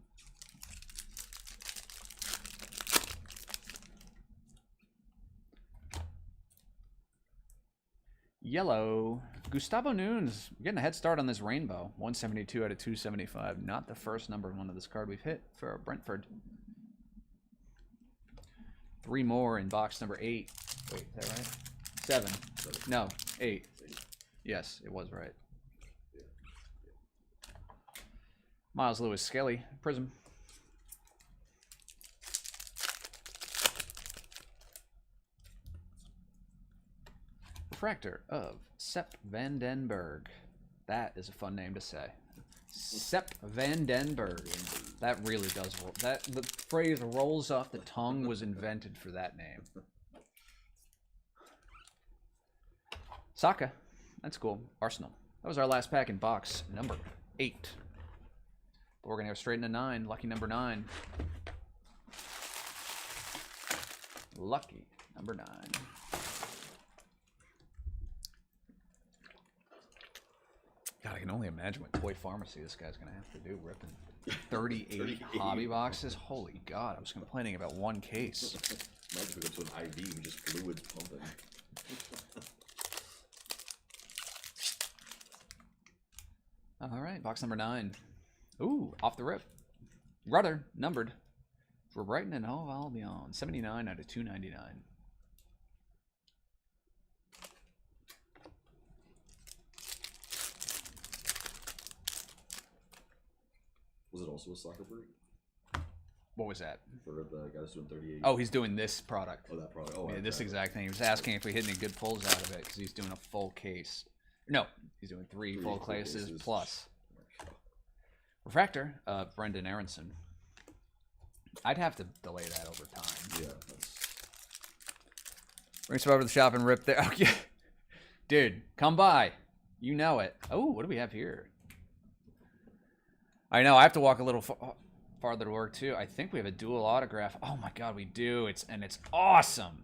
Yellow. Gustavo Nunes. We're getting a head start on this rainbow. 172 out of 275. Not the first number one of this card we've hit for Brentford. 3 more in box number 8. Wait, is that right? 7. No, 8. Yes, it was right. Miles Lewis Skelly, Prism. Refractor of Sepp van den Berg. That is a fun name to say. Sepp van den Berg. That really does roll. That the phrase "rolls off the tongue" was invented for that name. Saka, that's cool. Arsenal. That was our last pack in box number 8. But we're gonna go straight into 9. Lucky number 9. Lucky number 9. God, I can only imagine what toy pharmacy this guy's gonna have to do, ripping 38 hobby boxes. Holy God, I was complaining about one case. Might have to go to an IV and just fluids pumping. All right, box number 9. Ooh, off the rip. Rudder, numbered. For Brighton and Hove Albion. 79 out of 299. Was it also a soccer break? What was that? For the guy that's doing 38? Oh, he's doing this product. Oh, that product. Oh, Yeah, this okay. exact thing. He was asking if we hit any good pulls out of it because he's doing a full case. No, he's doing three full cases plus. Refractor, Brendan Aronson. I'd have to delay that over time. Yeah. Bring some over to the shop and rip there. Oh, yeah. Dude, come by. You know it. Oh, what do we have here? I know, I have to walk a little farther to work too. I think we have a dual autograph. Oh my God, we do. It's awesome.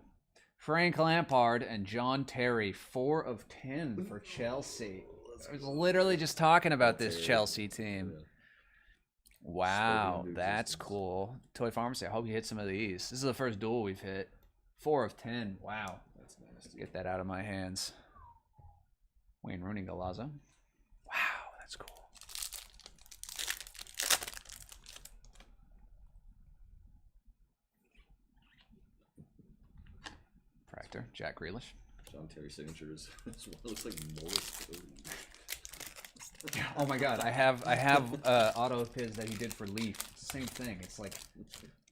Frank Lampard and John Terry, 4 of 10 for Chelsea. I was literally just talking about this Chelsea team. Yeah. Wow, that's cool. Toy Pharmacy, I hope you hit some of these. This is the first duel we've hit. 4 of 10. Wow. That's nasty. Get that out of my hands. Wayne Rooney Galazzo. Wow, that's cool. Fractor, Jack Grealish. John Terry signatures. This one looks like Morris Cody. Oh my God, I have auto of his that he did for Leaf. It's the same thing. It's like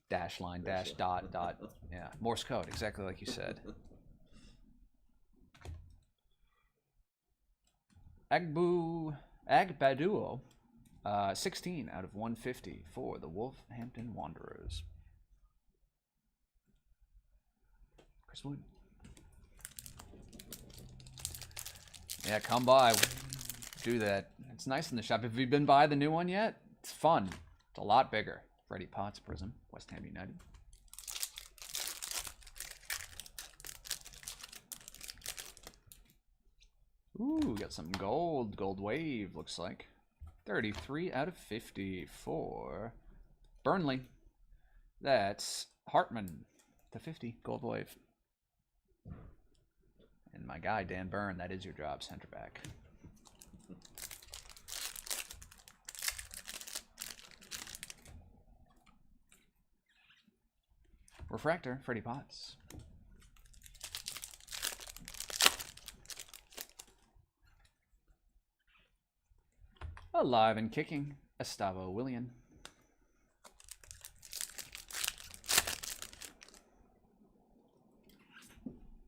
dash line, dash dot, dot. Yeah, Morse code, exactly like you said. Agbaduo, 16 out of 150 for the Wolverhampton Wanderers. Chris Wood. Yeah, come by. Do that. It's nice in the shop. Have you been by the new one yet? It's fun. It's a lot bigger. Freddie Potts Prism, West Ham United. Ooh, got some gold. Gold Wave, looks like. 33 out of 50 for Burnley. That's Hartman to 50. Gold Wave. And my guy, Dan Byrne, that is your job, center back. Refractor, Freddie Potts. Alive and kicking, Estavo Willian.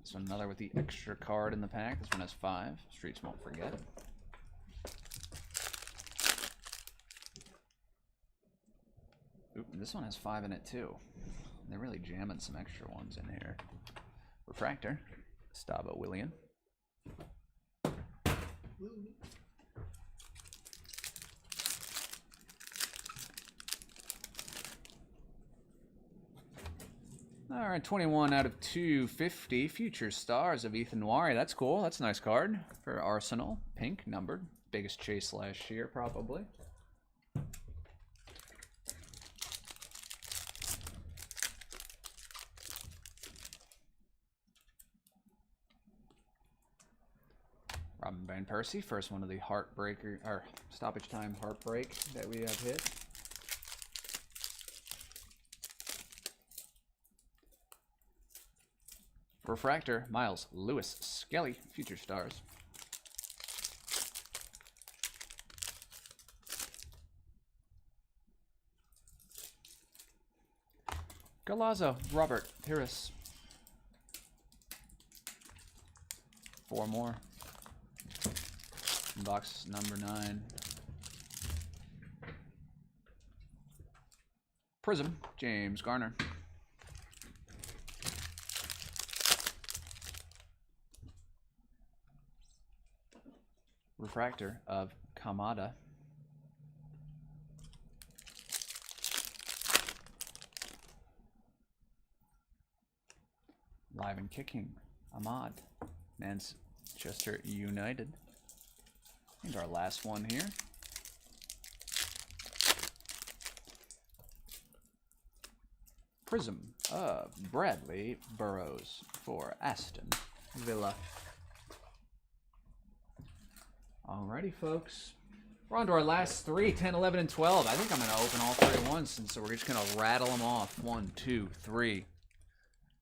This one another with the extra card in the pack. This one has 5. Streets won't forget. Oop, this one has 5 in it too. They're really jamming some extra ones in here. Refractor, Estavo Willian. All right, 21 out of 250. Future Stars of Ethan Wari. That's cool. That's a nice card for Arsenal. Pink, numbered. Biggest chase last year, probably. Robin Van Persie, first one of the heartbreaker, or stoppage time heartbreak that we have hit. Refractor, Miles Lewis Skelly, Future Stars. Galazzo, Robert Pires. 4 more. Box number 9. Prism, James Garner. Refractor of Kamada. Live and kicking, Ahmad, Manchester United. And our last one here. Prism of Bradley Burrows for Aston Villa. Alrighty, folks. We're on to our last three, 10, 11, and 12. I think I'm going to open all three at once, and so we're just going to rattle them off. 1, 2, 3.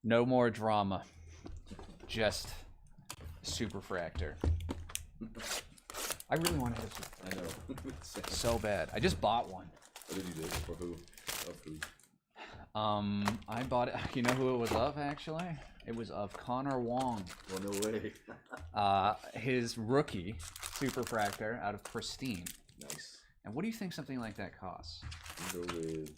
No more drama. Just Superfractor. I really want to hit a I know. so bad. I just bought one. What did you do? For who? Of who? I bought it. You know who it was of, actually? It was of Connor Wong. Well, no way. His rookie Superfractor out of Pristine. Nice. And what do you think something like that costs? You go with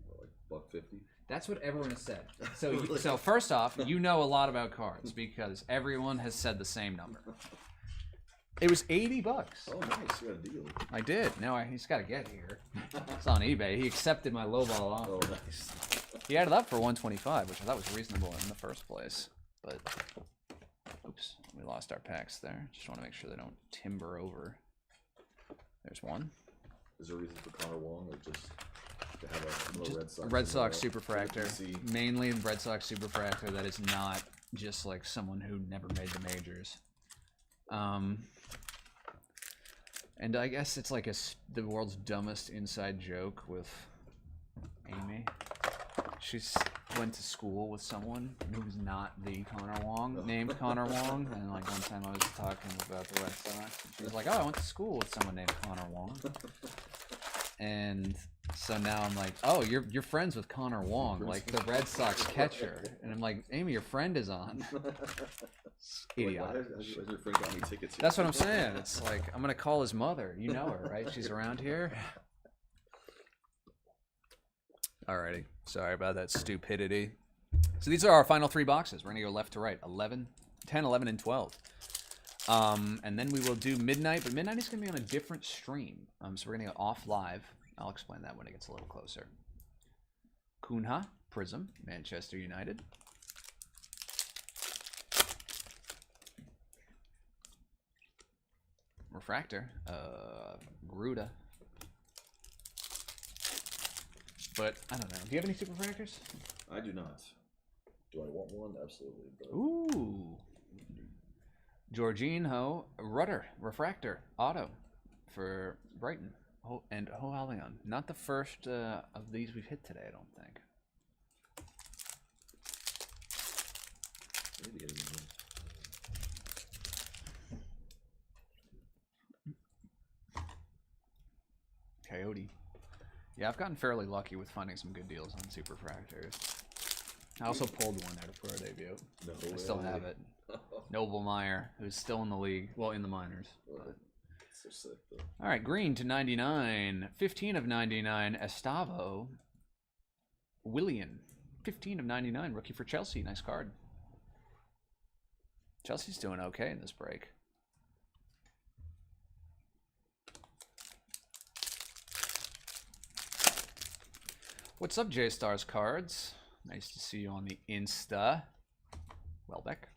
like $1.50. That's what everyone has said. So first off, you know a lot about cards because everyone has said the same number. It was $80. Oh, nice. You got a deal. I did. Now he's got to get here. It's on eBay. He accepted my lowball offer. Oh, nice. He added up for $125, which I thought was reasonable in the first place. But, oops, we lost our packs there. Just want to make sure they don't timber over. There's one. Is there a reason for Connor Wong, or just to have a Red Sox? Red Sox Superfractor. PC? Mainly Red Sox Superfractor that is not just like someone who never made the majors. And I guess it's like the world's dumbest inside joke with Amy. She went to school with someone who's not the Connor Wong, named Connor Wong. And like one time I was talking about the Red Sox, and she was like, "Oh, I went to school with someone named Connor Wong." And so now I'm like, "Oh, you're friends with Connor Wong, like the Red Sox catcher." And I'm like, "Amy, your friend is on." Idiotic. Has your friend got me tickets here? That's what I'm saying. It's like, I'm going to call his mother. You know her, right? She's around here. Alrighty. Sorry about that stupidity. So these are our final three boxes. We're going to go left to right. 10, 11, and 12. And then we will do Midnight. But Midnight is going to be on a different stream. So we're going to go off live. I'll explain that when it gets a little closer. Kunha, Prism, Manchester United. Refractor, Gruda. But I don't know. Do you have any Superfractors? I do not. Do I want one? Absolutely. But... Ooh. Jorginho Rudder, Refractor, Auto for Brighton. And Hoalion. Not the first of these we've hit today, I don't think. Maybe get a new one. Coyote. Yeah, I've gotten fairly lucky with finding some good deals on Superfractors. I also pulled one out of Pro Debut. No I still way. have it. Noble Meyer, who's still in the league. Well, in the minors. But. So sick, though. All right, green to 99. 15 of 99, Estavo. Willian. 15 of 99, rookie for Chelsea. Nice card. Chelsea's doing okay in this break. What's up, J-Stars Cards? Nice to see you on the Insta. Welbeck.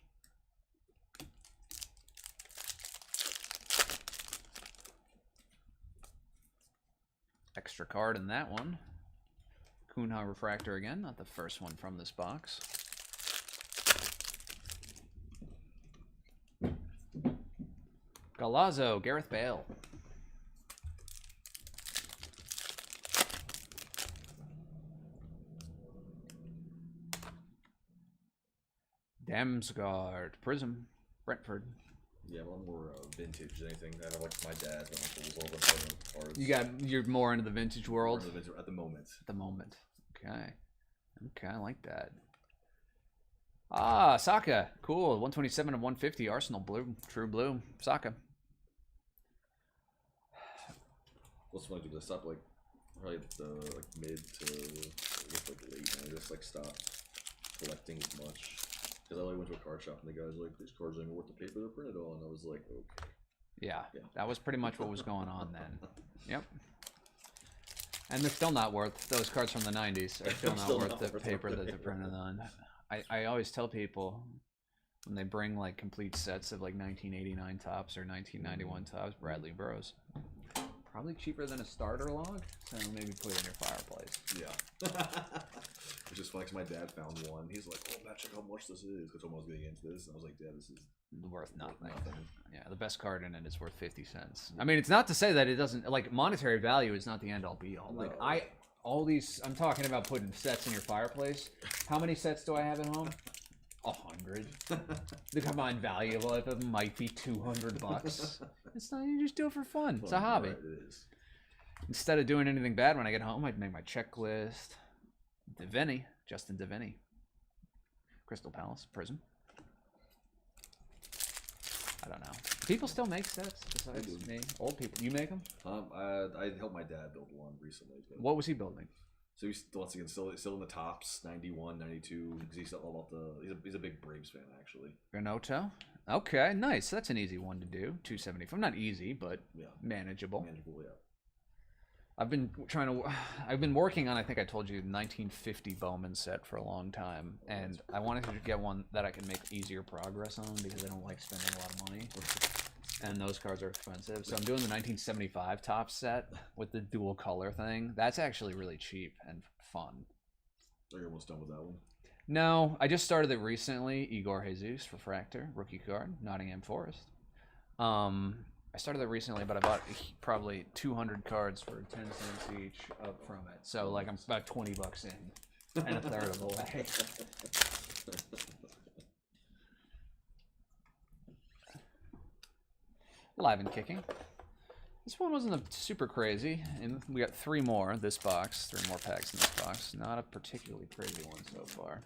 Extra card in that one. Kunha Refractor again, not the first one from this box. Galazzo, Gareth Bale. Damsgaard, Prism, Brentford. Yeah, well, I'm more vintage than anything. I have like my dad and uncles all the cards. You're more into the vintage world At the moment. at the moment. Okay, I like that. Ah, Saka, cool. 127 of 150. Arsenal blue, true blue. Saka. What's funny? Did I stop like probably the like mid to like late, and I just like stopped collecting as much because I like went to a card shop and the guys were like, these cards aren't worth the paper they're printed on, and I was like, okay. Yeah, that was pretty much what was going on then. Yep. And they're still not worth, those cards from the 90s are still not worth the paper that they're printed on. I always tell people when they bring like complete sets of like 1989 tops or 1991 tops, Bradley Burroughs, probably cheaper than a starter log, so maybe put it in your fireplace. Yeah. It's just funny 'cause my dad found one. He's like, oh, Matt, check how much this is. Because someone was getting into this. And I was like, Dad, this is Worth nothing. Yeah, the best card in it is worth 50 cents. I mean, it's not to say that it doesn't, like, monetary value is not the end all be all. Like, I'm talking about putting sets in your fireplace. How many sets do I have at home? 100. The combined value of them might be $200. It's not, you just do it for fun. It's a hobby. Right, it is. Instead of doing anything bad when I get home, I'd make my checklist. Deviney, Justin Deviney. Crystal Palace, Prism. I don't know. People still make sets besides me. Old people. You make them? I helped my dad build one recently. But... What was he building? So he's once again still in the tops, 91, 92. Because he's all about the. He's a big Braves fan actually. Granoto. Okay, nice. That's an easy one to do. 275. Not easy, but yeah, manageable. Manageable, yeah. I've been working on, I think I told you, the 1950 Bowman set for a long time, and I wanted to get one that I can make easier progress on because I don't like spending a lot of money, and those cards are expensive. So I'm doing the 1975 top set with the dual color thing. That's actually really cheap and fun. Are you almost done with that one? No, I just started it recently. Igor Jesus, Refractor, rookie card, Nottingham Forest. I started that recently, but I bought probably 200 cards for 10 cents each up from it. So, like, I'm about 20 bucks in and a third of the way. Live and kicking. This one wasn't super crazy, and we got 3 more this box, 3 more packs in this box. Not a particularly crazy one so far.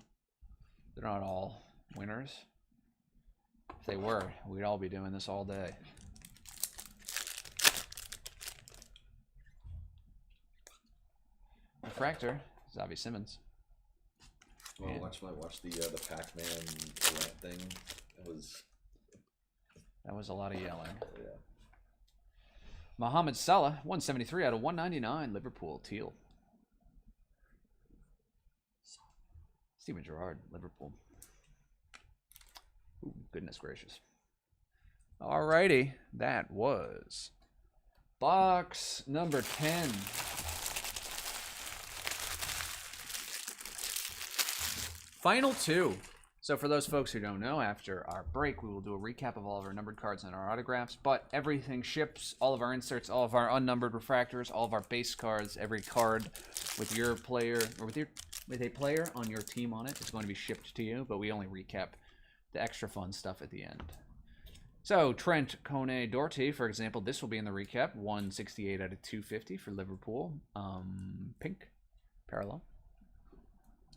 They're not all winners. If they were, we'd all be doing this all day. Refractor, Xavi Simmons. Well, I watched the Pac-Man rant thing. That was a lot of yelling. Yeah. Mohamed Salah, 173 out of 199, Liverpool, teal. Steven Gerrard, Liverpool. Ooh, goodness gracious. Alrighty, that was box number 10. Final 2. So for those folks who don't know, after our break, we will do a recap of all of our numbered cards and our autographs, but everything ships, all of our inserts, all of our unnumbered refractors, all of our base cards, every card with your player, or with a player on your team on it is going to be shipped to you, but we only recap the extra fun stuff at the end. So Trent Kone Doherty, for example, this will be in the recap, 168 out of 250 for Liverpool, pink, parallel.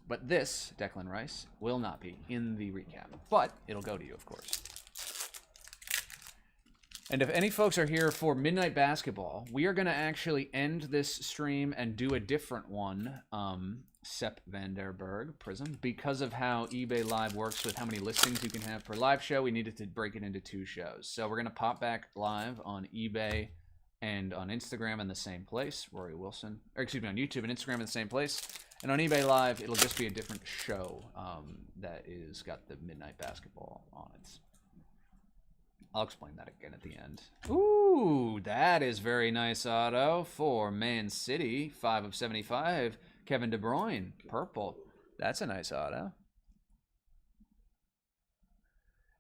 But this, Declan Rice, will not be in the recap. But it'll go to you, of course. And if any folks are here for Midnight Basketball, we are going to actually end this stream and do a different one, Sepp Vanderberg Prism. Because of how eBay Live works with how many listings you can have per live show, we needed to break it into 2 shows. So we're going to pop back live on eBay and on Instagram in the same place. Rory Wilson. Or excuse me, on YouTube and Instagram in the same place. And on eBay Live, it'll just be a different show that is got the Midnight Basketball on it. I'll explain that again at the end. Ooh, that is very nice auto for Man City. 5 of 75. Kevin De Bruyne, purple. That's a nice auto.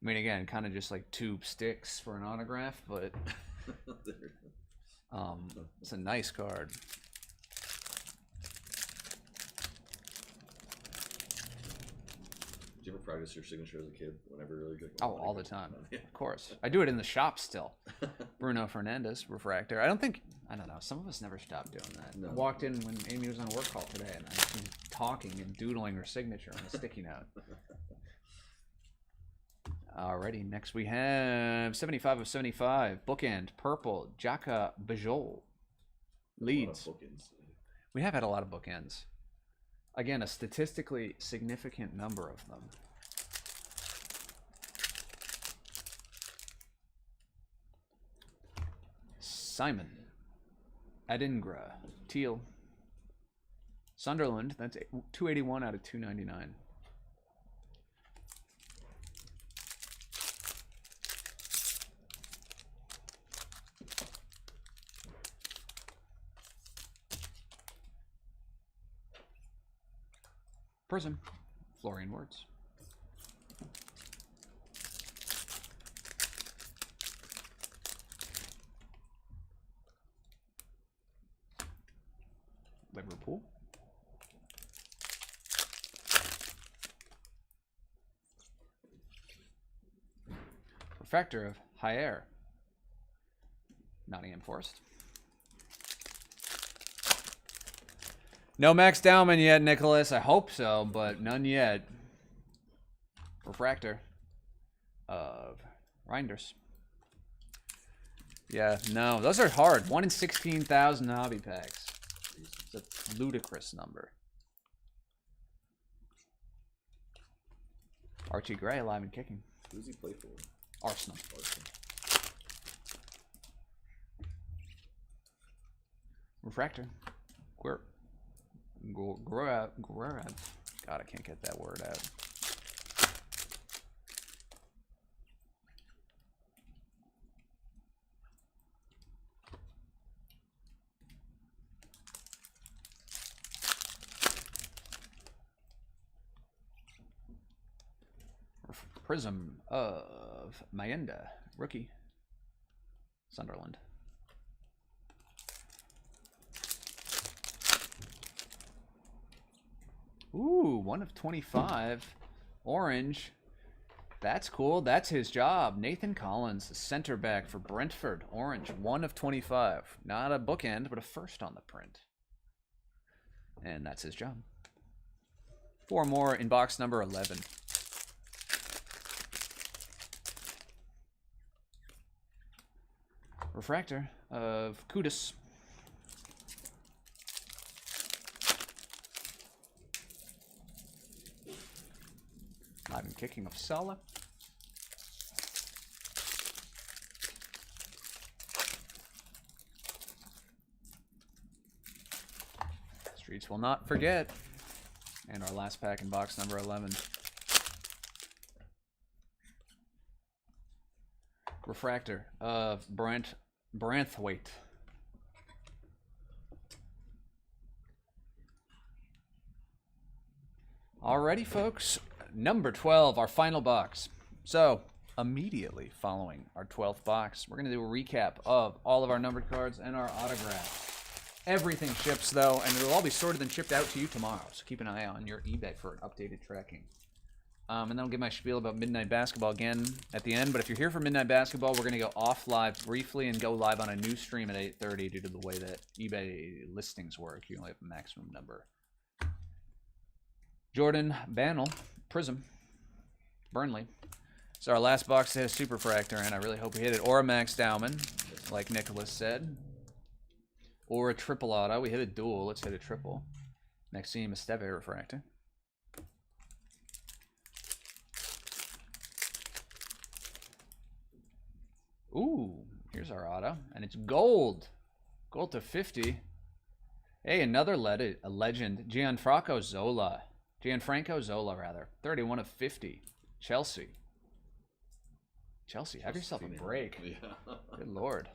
I mean, again, kind of just like 2 sticks for an autograph, but it's a nice card. Did you ever practice your signature as a kid? Whenever you really good? Oh, all the time. Of course. I do it in the shop still. Bruno Fernandes, refractor. I don't know. Some of us never stopped doing that. No. I walked in when Amy was on a work call today, and I was talking and doodling her signature on a sticky note. Alrighty, next we have 75 of 75. Bookend, purple, Jaka Bajol. Leeds. We have had a lot of bookends. Again, a statistically significant number of them. Simon. Adingra. Teal. Sunderland. That's 281 out of 299. Prism. Florian Words. Liverpool. Refractor of Higher. Nottingham Forest. No Max Dowman yet, Nicholas. I hope so, but none yet. Refractor of Reinders. Yeah, no, those are hard. 1 in 16,000 hobby packs. It's a ludicrous number. Archie Gray, alive and kicking. Who does he play for? Arsenal. Refractor. God, I can't get that word out. Prism of Mayenda, rookie, Sunderland. Ooh, 1 of 25. Orange. That's cool. That's his job. Nathan Collins, the center back for Brentford. Orange, 1 of 25. Not a bookend, but a first on the print. And that's his job. 4 more in box number 11. Refractor of Kudus. Live and kicking of Sala. Streets will not forget. And our last pack in box number 11. Refractor of Branthwaite. Alrighty, folks. Number 12, our final box. So, immediately following our 12th box, we're going to do a recap of all of our numbered cards and our autographs. Everything ships, though, and it'll all be sorted and shipped out to you tomorrow. So keep an eye on your eBay for updated tracking. And then I'll give my spiel about Midnight Basketball again at the end. But if you're here for Midnight Basketball, we're going to go off live briefly and go live on a new stream at 8:30 due to the way that eBay listings work. You only have a maximum number. Jordan Bannell, Prism, Burnley. So our last box has Super Fractor, and I really hope we hit it. Or a Max Dowman, like Nicholas said. Or a triple auto. We hit a dual. Let's hit a triple. Maxime Esteve Refractor. Ooh, here's our auto. And it's gold. Gold to 50. Hey, another legend. Gianfranco Zola. 31 of 50. Chelsea. Chelsea, have yourself a break. Yeah. Good Lord.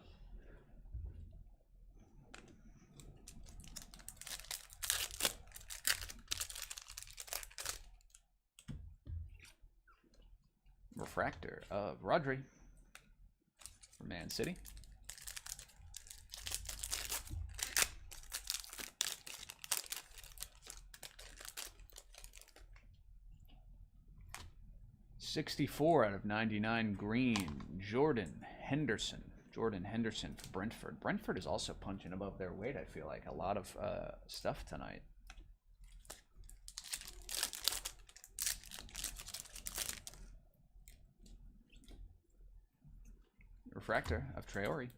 Refractor of Rodri for Man City. '64 out of 99 green. Jordan Henderson for Brentford. Brentford is also punching above their weight, I feel like. A lot of stuff tonight. Refractor of Traore.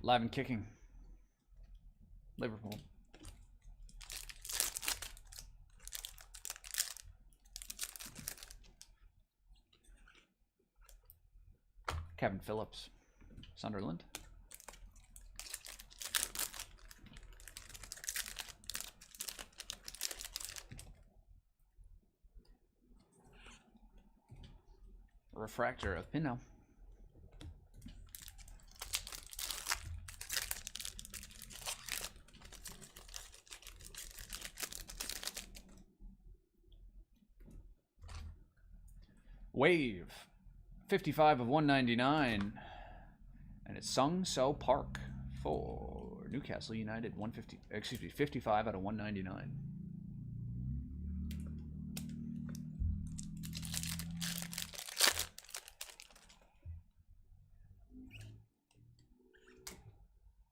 Live and kicking. Liverpool. Kevin Phillips, Sunderland. Refractor of Pinot. Wave, 55 of 199, and it's Sung So Park for Newcastle United. 55 out of 199.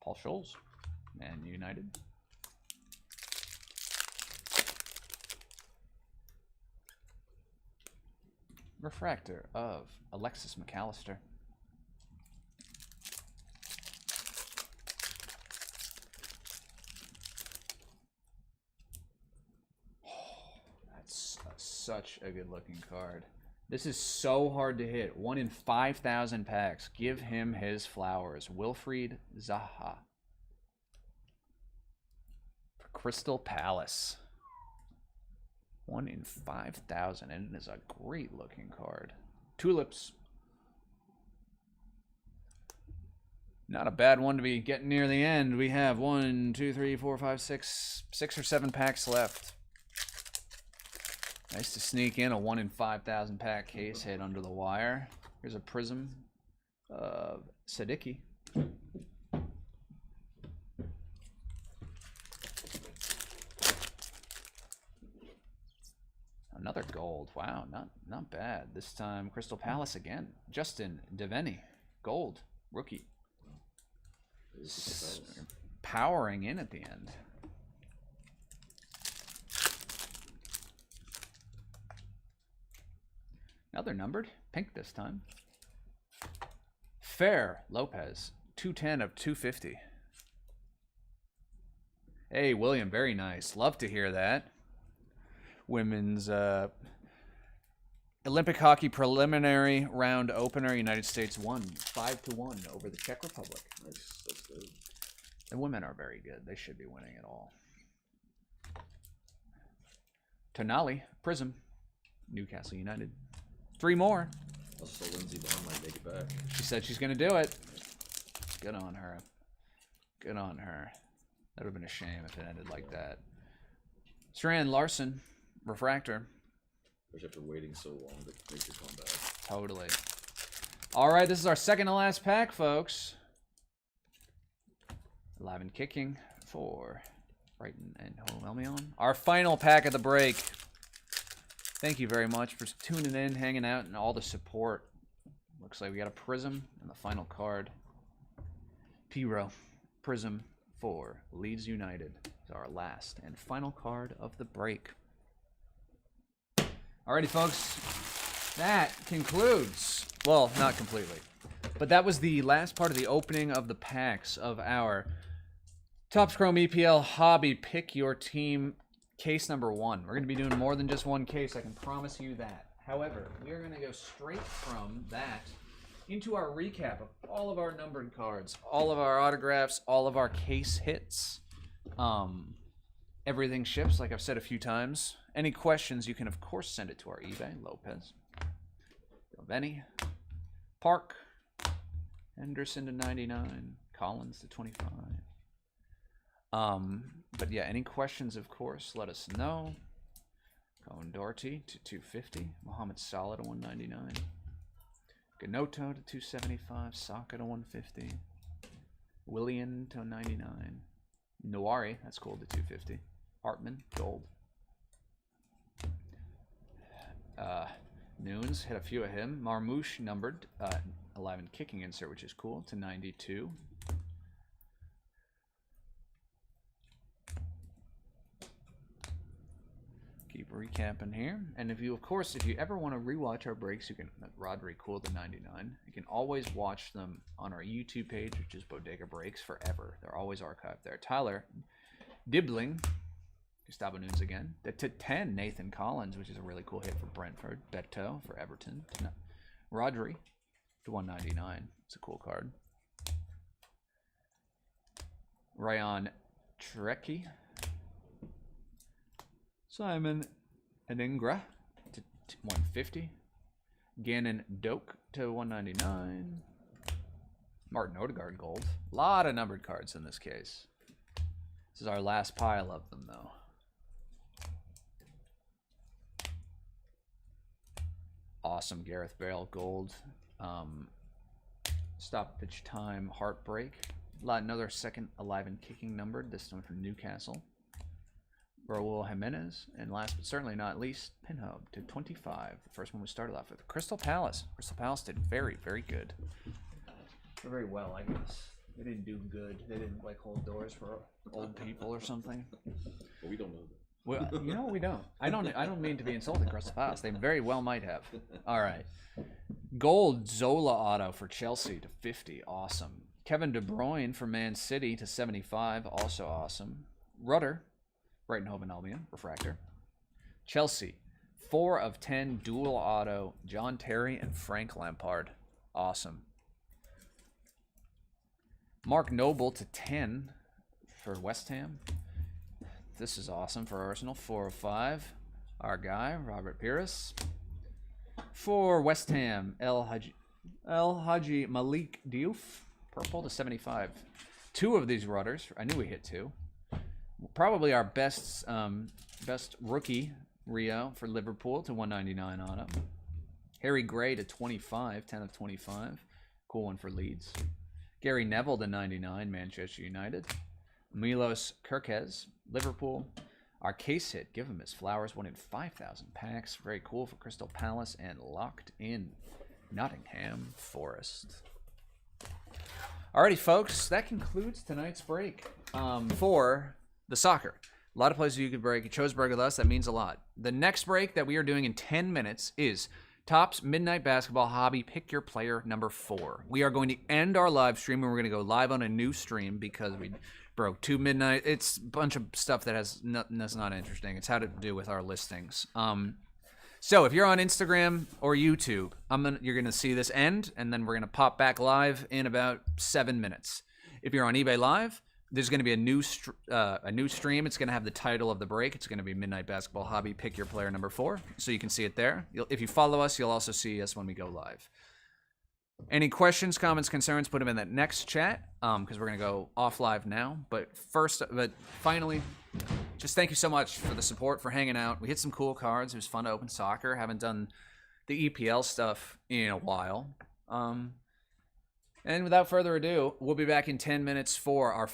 Paul Scholes, Man United. Refractor of Alexis McAllister. That's such a good looking card. This is so hard to hit. 1 in 5,000 packs. Give him his flowers. Wilfried Zaha. For Crystal Palace. 1 in 5,000. And it is a great looking card. Tulips. Not a bad one to be getting near the end. We have 1, 2, 3, 4, 5, 6 or 7 packs left. Nice to sneak in a 1 in 5,000 pack case hit under the wire. Here's a prism of Sadiki. Another gold. Wow, not bad. This time Crystal Palace again. Justin Devaney, gold rookie. Powering in at the end. Another numbered, pink this time. Fair Lopez, 210 of 250. Hey, William, very nice. Love to hear that. Women's Olympic hockey preliminary round opener. United States won 5-1 over the Czech Republic. Nice. That's good. The women are very good. They should be winning it all. Tonali, Prism, Newcastle United. 3 more. Also, Lindsay Vaughn might make it back. She said she's going to do it. Good on her. Good on her. That would have been a shame if it ended like that. Strand Larson, Refractor. Especially after waiting so long to make your comeback. Totally. All right, this is our second to last pack, folks. Live and kicking for Brighton and Home Albion. Our final pack of the break. Thank you very much for tuning in, hanging out, and all the support. Looks like we got a Prism in the final card. Piro, Prism for Leeds United is our last and final card of the break. Alrighty, folks. That concludes, well, not completely, but that was the last part of the opening of the packs of our Topps Chrome EPL Hobby Pick Your Team case number 1. We're going to be doing more than just one case, I can promise you that. However, we are going to go straight from that into our recap of all of our numbered cards, all of our autographs, all of our case hits. Everything ships, like I've said a few times. Any questions, you can, of course, send it to our eBay. Lopez, Benny, Park, Henderson to 99, Collins to 25. But yeah, any questions, of course, let us know. Cohen Doherty to 250. Mohamed Salah to 199. Ganoto to 275. Saka to 150. Willian to 99. Nawari, that's cool, to 250. Hartman, gold. Nunes, hit a few of him. Marmouche numbered, alive and kicking insert, which is cool, to 92. Keep recapping here. And if you ever want to rewatch our breaks, you can, Rodri Cool the 99, you can always watch them on our YouTube page, which is Bodega Breaks forever. They're always archived there. Tyler Dibbling, Gustavo Nunes again. The to 10, Nathan Collins, which is a really cool hit for Brentford. Beto for Everton. Rodri to 199. It's a cool card. Ryan Trekkie. Simon Adingra to 150. Gannon Doak to 199. Martin Odegaard gold. A lot of numbered cards in this case. This is our last pile of them, though. Awesome Gareth Bale gold. Stoppage time heartbreak. Another second alive and kicking numbered, this one from Newcastle. Raul Jimenez, and last but certainly not least, Pinhope to 25. The first one we started off with. Crystal Palace. Crystal Palace did very, very good. Very well, I guess. They didn't do good. They didn't like hold doors for old people or something. But we don't know that. Well, you know we don't. I don't mean to be insulting Crystal Palace. They very well might have. All right. Gold Zola auto for Chelsea to 50. Awesome. Kevin De Bruyne for Man City to 75. Also awesome. Rudder, Brighton Hove and Albion, refractor. Chelsea, 4 of 10 dual auto, John Terry and Frank Lampard. Awesome. Mark Noble to 10 for West Ham. This is awesome for Arsenal. 4 of 5. Our guy, Robert Pires. For West Ham, El Haji Malik Diouf. Purple to 75. 2 of these rudders. I knew we hit 2. Probably our best rookie, Rio, for Liverpool to 199 auto. Harry Gray to 25. 10 of 25. Cool one for Leeds. Gary Neville to 99. Manchester United. Milos Kerkez, Liverpool. Our case hit, give him his flowers, 1 in 5,000 packs. Very cool for Crystal Palace and locked in Nottingham Forest. Alrighty, folks, that concludes tonight's break for the soccer. A lot of places you could break. You chose break with us. That means a lot. The next break that we are doing in 10 minutes is Topps Midnight Basketball Hobby Pick Your Player number 4. We are going to end our live stream, and we're going to go live on a new stream because we broke 2 midnight. It's a bunch of stuff that has that's not interesting. It's how to do with our listings. So if you're on Instagram or YouTube, you're gonna see this end, and then we're gonna pop back live in about 7 minutes. If you're on eBay Live, there's gonna be a new stream. It's gonna have the title of the break. It's gonna be Midnight Basketball Hobby Pick Your Player number 4, so you can see it there. If you follow us, you'll also see us when we go live. Any questions, comments, concerns, put them in that next chat, because we're going to go off live now. But finally, just thank you so much for the support, for hanging out. We hit some cool cards. It was fun to open soccer. Haven't done the EPL stuff in a while. And without further ado, we'll be back in 10 minutes for our